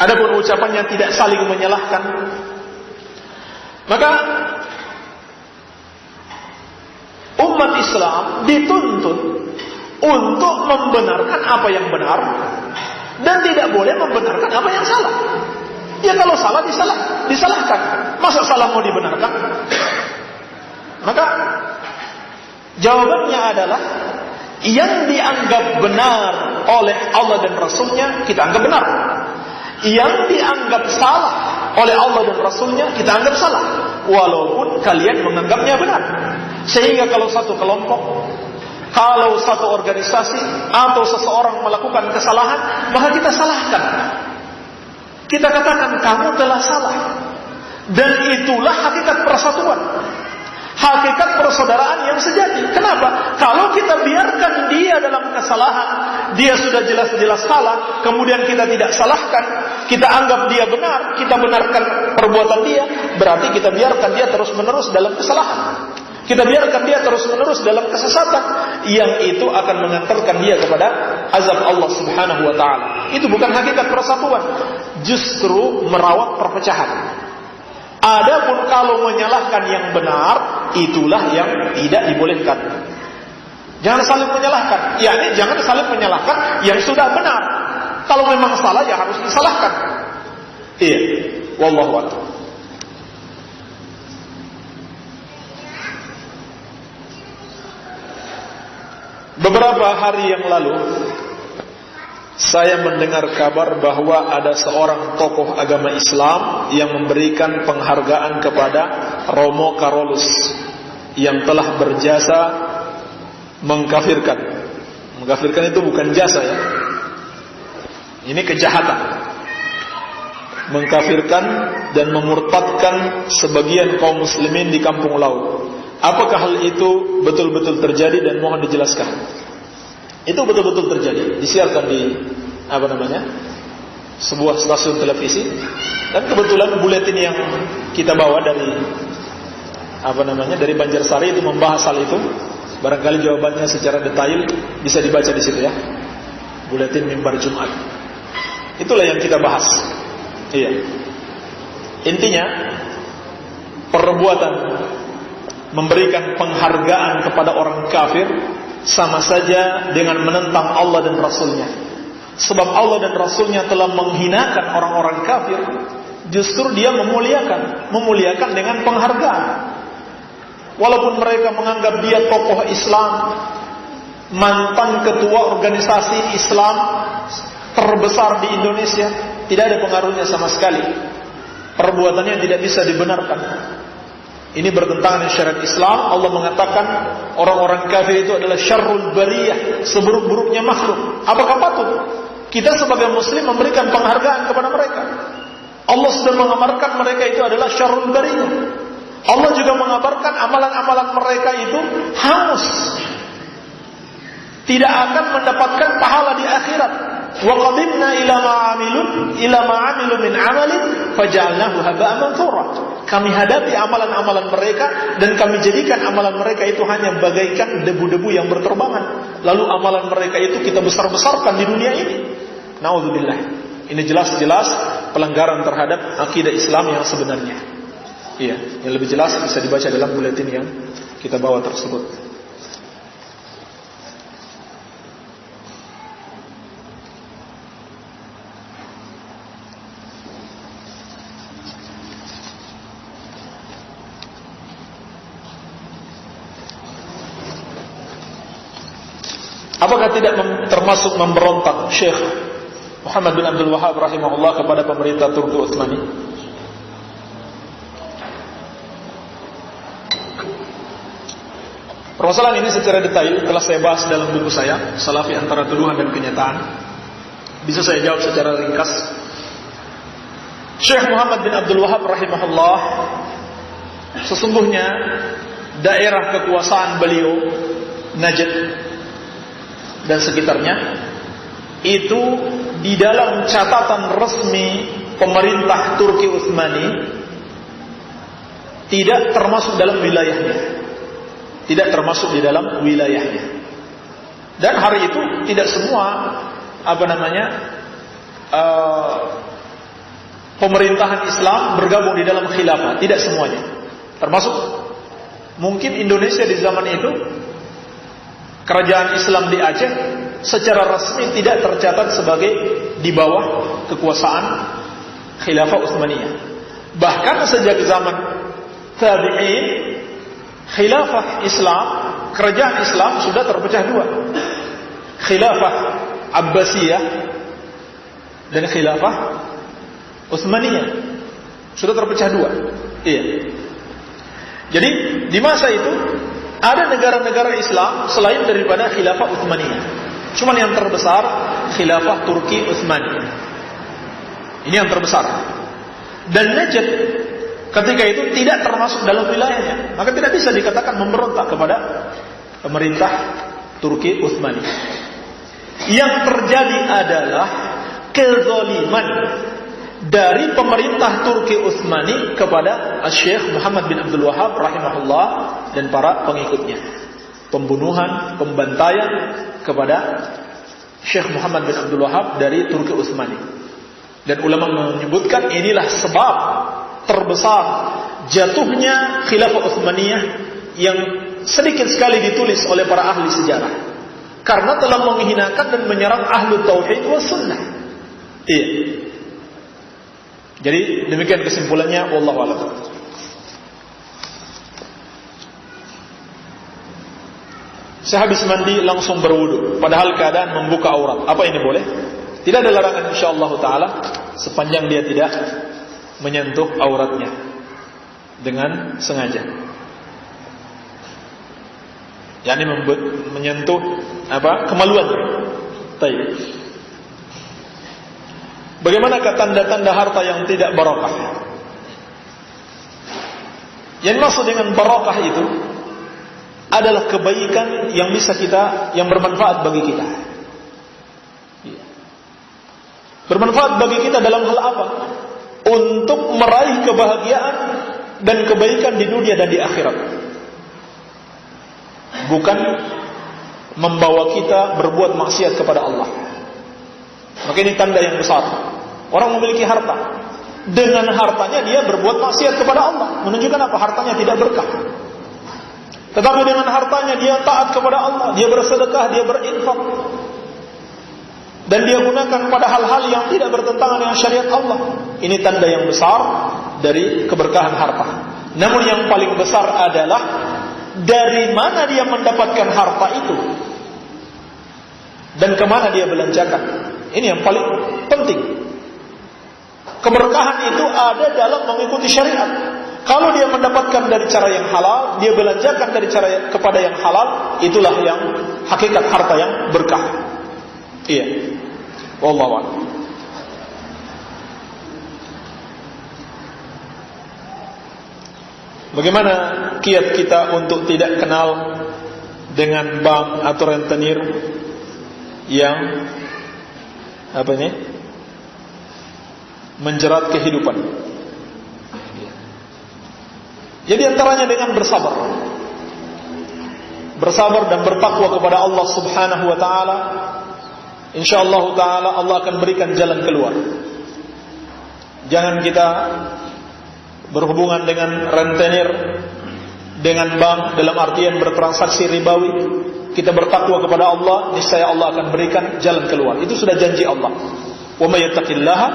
Adapun ucapan yang tidak saling menyalahkan, maka umat Islam dituntut untuk membenarkan apa yang benar dan tidak boleh membenarkan apa yang salah. Ya kalau salah disalahkan. Masa salah mau dibenarkan? Maka jawabannya adalah yang dianggap benar oleh Allah dan Rasulnya kita anggap benar. Yang dianggap salah oleh Allah dan Rasulnya kita anggap salah, walaupun kalian menganggapnya benar. Sehingga kalau satu kelompok, kalau satu organisasi atau seseorang melakukan kesalahan, maka kita salahkan. Kita katakan kamu telah salah. Dan itulah hakikat persatuan, hakikat persaudaraan yang sejati. Kenapa? Kalau kita biarkan dia dalam kesalahan, dia sudah jelas-jelas salah, kemudian kita tidak salahkan, kita anggap dia benar, kita benarkan perbuatan dia, berarti kita biarkan dia terus-menerus dalam kesalahan. Kita biarkan dia terus-menerus dalam kesesatan, yang itu akan mengantarkan dia kepada azab Allah Subhanahu wa taala. Itu bukan hakikat persatuan, justru merawat perpecahan. Adapun kalau menyalahkan yang benar, itulah yang tidak dibolehkan. Jangan saling menyalahkan. Jangan saling menyalahkan yang sudah benar. Kalau memang salah ya harus disalahkan. Iya, wallahu a'lam. Beberapa hari yang lalu saya mendengar kabar bahwa ada seorang tokoh agama Islam yang memberikan penghargaan kepada Romo Karolus yang telah berjasa mengkafirkan. Mengkafirkan itu bukan jasa ya. Ini kejahatan. Mengkafirkan dan memurtadkan sebagian kaum muslimin di Kampung Laut. Apakah hal itu betul-betul terjadi dan mohon dijelaskan? Itu betul-betul terjadi. Disiarkan di sebuah stasiun televisi, dan kebetulan buletin yang kita bawa dari dari Banjarsari itu membahas hal itu. Barangkali jawabannya secara detail bisa dibaca di situ ya. Buletin Mimbar Jumat. Itulah yang kita bahas. Iya. Intinya perbuatan memberikan penghargaan kepada orang kafir sama saja dengan menentang Allah dan Rasulnya. Sebab Allah dan Rasulnya telah menghinakan orang-orang kafir, justru dia memuliakan dengan penghargaan. Walaupun mereka menganggap dia tokoh Islam, mantan ketua organisasi Islam terbesar di Indonesia, tidak ada pengaruhnya sama sekali. Perbuatannya tidak bisa dibenarkan. Ini bertentangan dengan syariat Islam. Allah mengatakan orang-orang kafir itu adalah syarrul bariyah, seburuk-buruknya makhluk. Apakah patut kita sebagai muslim memberikan penghargaan kepada mereka? Allah sudah mengabarkan mereka itu adalah syarrul bariyah. Allah juga mengabarkan amalan-amalan mereka itu hangus, tidak akan mendapatkan pahala di akhirat. Wa qadimna ila ma 'amilu min 'amalin faj'alnahu haba'an manthura. Kami hadapi amalan-amalan mereka dan kami jadikan amalan mereka itu hanya bagaikan debu-debu yang berterbangan. Lalu amalan mereka itu kita besar-besarkan di dunia ini. Nauzubillah. Ini jelas-jelas pelanggaran terhadap akidah Islam yang sebenarnya. Iya, yang lebih jelas bisa dibaca dalam buletin yang kita bawa tersebut. Apakah tidak termasuk memberontak Syekh Muhammad bin Abdul Wahhab rahimahullah kepada pemerintah Turki Utsmani? Permasalahan ini secara detail telah saya bahas dalam buku saya, Salafi Antara Tuduhan dan Kenyataan. Bisa saya jawab secara ringkas. Syekh Muhammad bin Abdul Wahhab rahimahullah, sesungguhnya daerah kekuasaan beliau Najd dan sekitarnya itu di dalam catatan resmi pemerintah Turki Utsmani tidak termasuk dalam wilayahnya. Tidak termasuk di dalam wilayahnya. Dan hari itu tidak semua pemerintahan Islam bergabung di dalam khilafah, tidak semuanya. Termasuk mungkin Indonesia di zaman itu, kerajaan Islam di Aceh secara resmi tidak tercatat sebagai di bawah kekuasaan khilafah Utsmaniyah. Bahkan sejak zaman tabi'in, khilafah Islam, kerajaan Islam sudah terpecah dua. Khilafah Abbasiyah dan khilafah Utsmaniyah sudah terpecah dua. Iya. Jadi di masa itu ada negara-negara Islam selain daripada khilafah Utsmaniyah. Cuman yang terbesar khilafah Turki Utsmani. Ini yang terbesar. Dan Najd ketika itu tidak termasuk dalam wilayahnya, maka tidak bisa dikatakan memberontak kepada pemerintah Turki Utsmani. Yang terjadi adalah kezaliman dari pemerintah Turki Utsmani kepada Syekh Muhammad bin Abdul Wahhab rahimahullah dan para pengikutnya. Pembunuhan, pembantaian kepada Syekh Muhammad bin Abdul Wahhab dari Turki Utsmani. Dan ulama menyebutkan inilah sebab terbesar jatuhnya khilafah Utsmaniyah yang sedikit sekali ditulis oleh para ahli sejarah, karena telah menghinakan dan menyerang ahlu tauhid wa sunnah. Iya. Jadi demikian kesimpulannya, wallahu a'lam. Saya habis mandi langsung berwudu, padahal keadaan membuka aurat. Apa ini boleh? Tidak ada larangan insyaallah taala sepanjang dia tidak menyentuh auratnya dengan sengaja. Yani menyentuh kemaluannya. Baik. Bagaimanakah tanda-tanda harta yang tidak barakah? Yang maksud dengan barakah itu adalah kebaikan yang bisa yang bermanfaat bagi kita. Bermanfaat bagi kita dalam hal apa? Untuk meraih kebahagiaan dan kebaikan di dunia dan di akhirat. Bukan membawa kita berbuat maksiat kepada Allah. Maka ini tanda yang besar. Orang memiliki harta, dengan hartanya dia berbuat maksiat kepada Allah, menunjukkan apa? Hartanya tidak berkah. Tetapi dengan hartanya dia taat kepada Allah, dia bersedekah, dia berinfak, dan dia gunakan pada hal-hal yang tidak bertentangan dengan syariat Allah. Ini tanda yang besar dari keberkahan harta. Namun yang paling besar adalah dari mana dia mendapatkan harta itu dan kemana dia belanjakan. Ini yang paling penting. Keberkahan itu ada dalam mengikuti syariat. Kalau dia mendapatkan dari cara yang halal, dia belanjakan dari cara kepada yang halal, itulah yang hakikat harta yang berkah. Iya. Wallahu a'lam. Bagaimana kiat kita untuk tidak kenal dengan bank atau rentenir yang menjerat kehidupan? Jadi antaranya dengan bersabar dan bertakwa kepada Allah Subhanahu wa taala. Insyaallah taala Allah akan berikan jalan keluar. Jangan kita berhubungan dengan rentenir, dengan bank dalam artian bertransaksi ribawi. Kita bertakwa kepada Allah, niscaya Allah akan berikan jalan keluar. Itu sudah janji Allah. Wa may yattaqillaha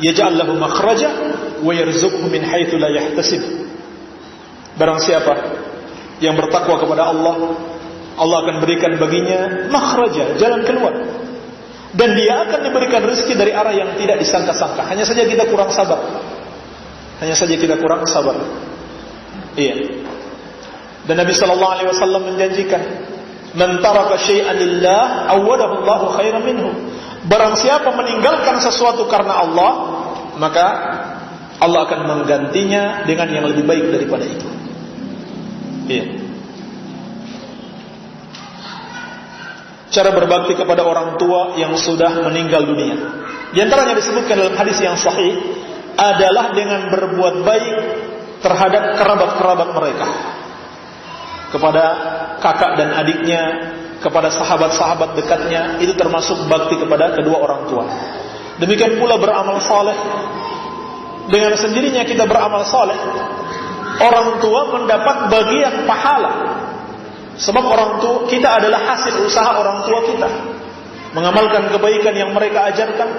yaj'al lahu makhraja wa yarzuqhu min haitsu la yahtasib. Barang siapa yang bertakwa kepada Allah, Allah akan berikan baginya makhraja, jalan keluar. Dan dia akan diberikan rezeki dari arah yang tidak disangka-sangka. Hanya saja kita kurang sabar. Iya. Dan Nabi sallallahu alaihi wasallam menjanjikan, "Man taraka syai'an lillah awwadahu Allahu khairan minhu." Barang siapa meninggalkan sesuatu karena Allah, maka Allah akan menggantinya dengan yang lebih baik daripada itu. Iya. Cara berbakti kepada orang tua yang sudah meninggal dunia. Di antaranya disebutkan dalam hadis yang sahih adalah dengan berbuat baik terhadap kerabat-kerabat mereka. Kepada kakak dan adiknya, kepada sahabat-sahabat dekatnya, itu termasuk bakti kepada kedua orang tua. Demikian pula beramal saleh. Dengan sendirinya kita beramal saleh, orang tua mendapat bagian pahala. Sebab orang tua kita adalah hasil usaha orang tua kita, mengamalkan kebaikan yang mereka ajarkan.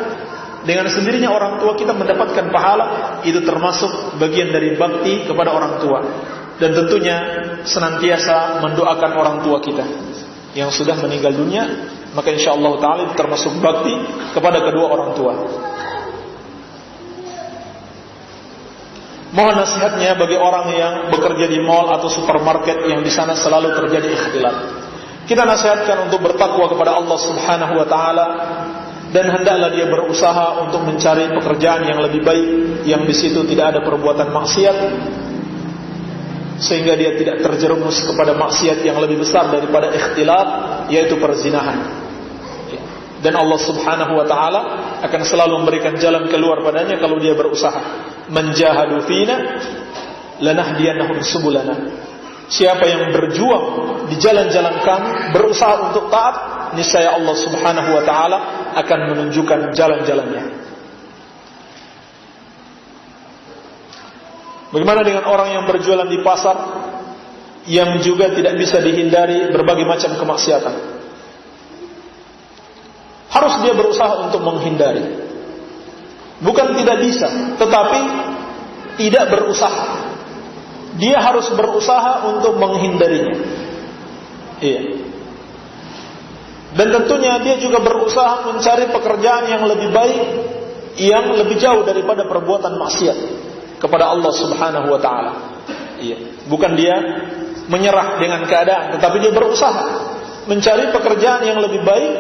Dengan sendirinya orang tua kita mendapatkan pahala. Itu termasuk bagian dari bakti kepada orang tua. Dan tentunya senantiasa mendoakan orang tua kita yang sudah meninggal dunia. Maka insyaallah ta'ala itu termasuk bakti kepada kedua orang tua. Mohon nasihatnya bagi orang yang bekerja di mall atau supermarket yang di sana selalu terjadi ikhtilat. Kita nasihatkan untuk bertakwa kepada Allah Subhanahu wa taala, dan hendaklah dia berusaha untuk mencari pekerjaan yang lebih baik, yang di situ tidak ada perbuatan maksiat, sehingga dia tidak terjerumus kepada maksiat yang lebih besar daripada ikhtilat, yaitu perzinahan. Dan Allah Subhanahu wa taala akan selalu memberikan jalan keluar padanya kalau dia berusaha. Menjahadu fina lanahdiyannahum subulana. Siapa yang berjuang di jalan-jalan kami, berusaha untuk taat, niscaya Allah Subhanahu wa taala akan menunjukkan jalan-jalannya. Bagaimana dengan orang yang berjualan di pasar yang juga tidak bisa dihindari berbagai macam kemaksiatan? Harus dia berusaha untuk menghindari. Bukan tidak bisa, tetapi tidak berusaha. Dia harus berusaha untuk menghindarinya. Iya. Dan tentunya dia juga berusaha mencari pekerjaan yang lebih baik, yang lebih jauh daripada perbuatan maksiat kepada Allah Subhanahu wa taala. Iya. Bukan dia menyerah dengan keadaan, tetapi dia berusaha mencari pekerjaan yang lebih baik,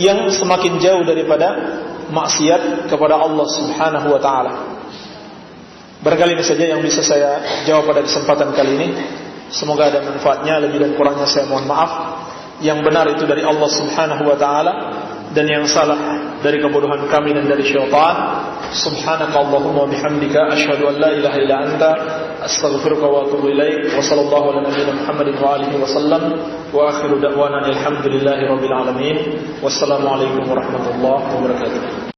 yang semakin jauh daripada maksiat kepada Allah Subhanahu wa taala. Barangkali ini saja yang bisa saya jawab pada kesempatan kali ini. Semoga ada manfaatnya. Lebih dan kurangnya saya mohon maaf. Yang benar itu dari Allah Subhanahu wa taala, dan yang salah dari kebodohan kami dan dari syaitan. Subhanakallahumma wa bihamdika asyhadu an la ilaha illa anta astaghfiruka wa atubu ilaik. Wa sallallahu ala nabiyyina Muhammadin wa alihi wa sallam. Wa akhiru da'wana alhamdulillahi rabbil alamin. Wassalamu alaikum warahmatullahi wabarakatuh.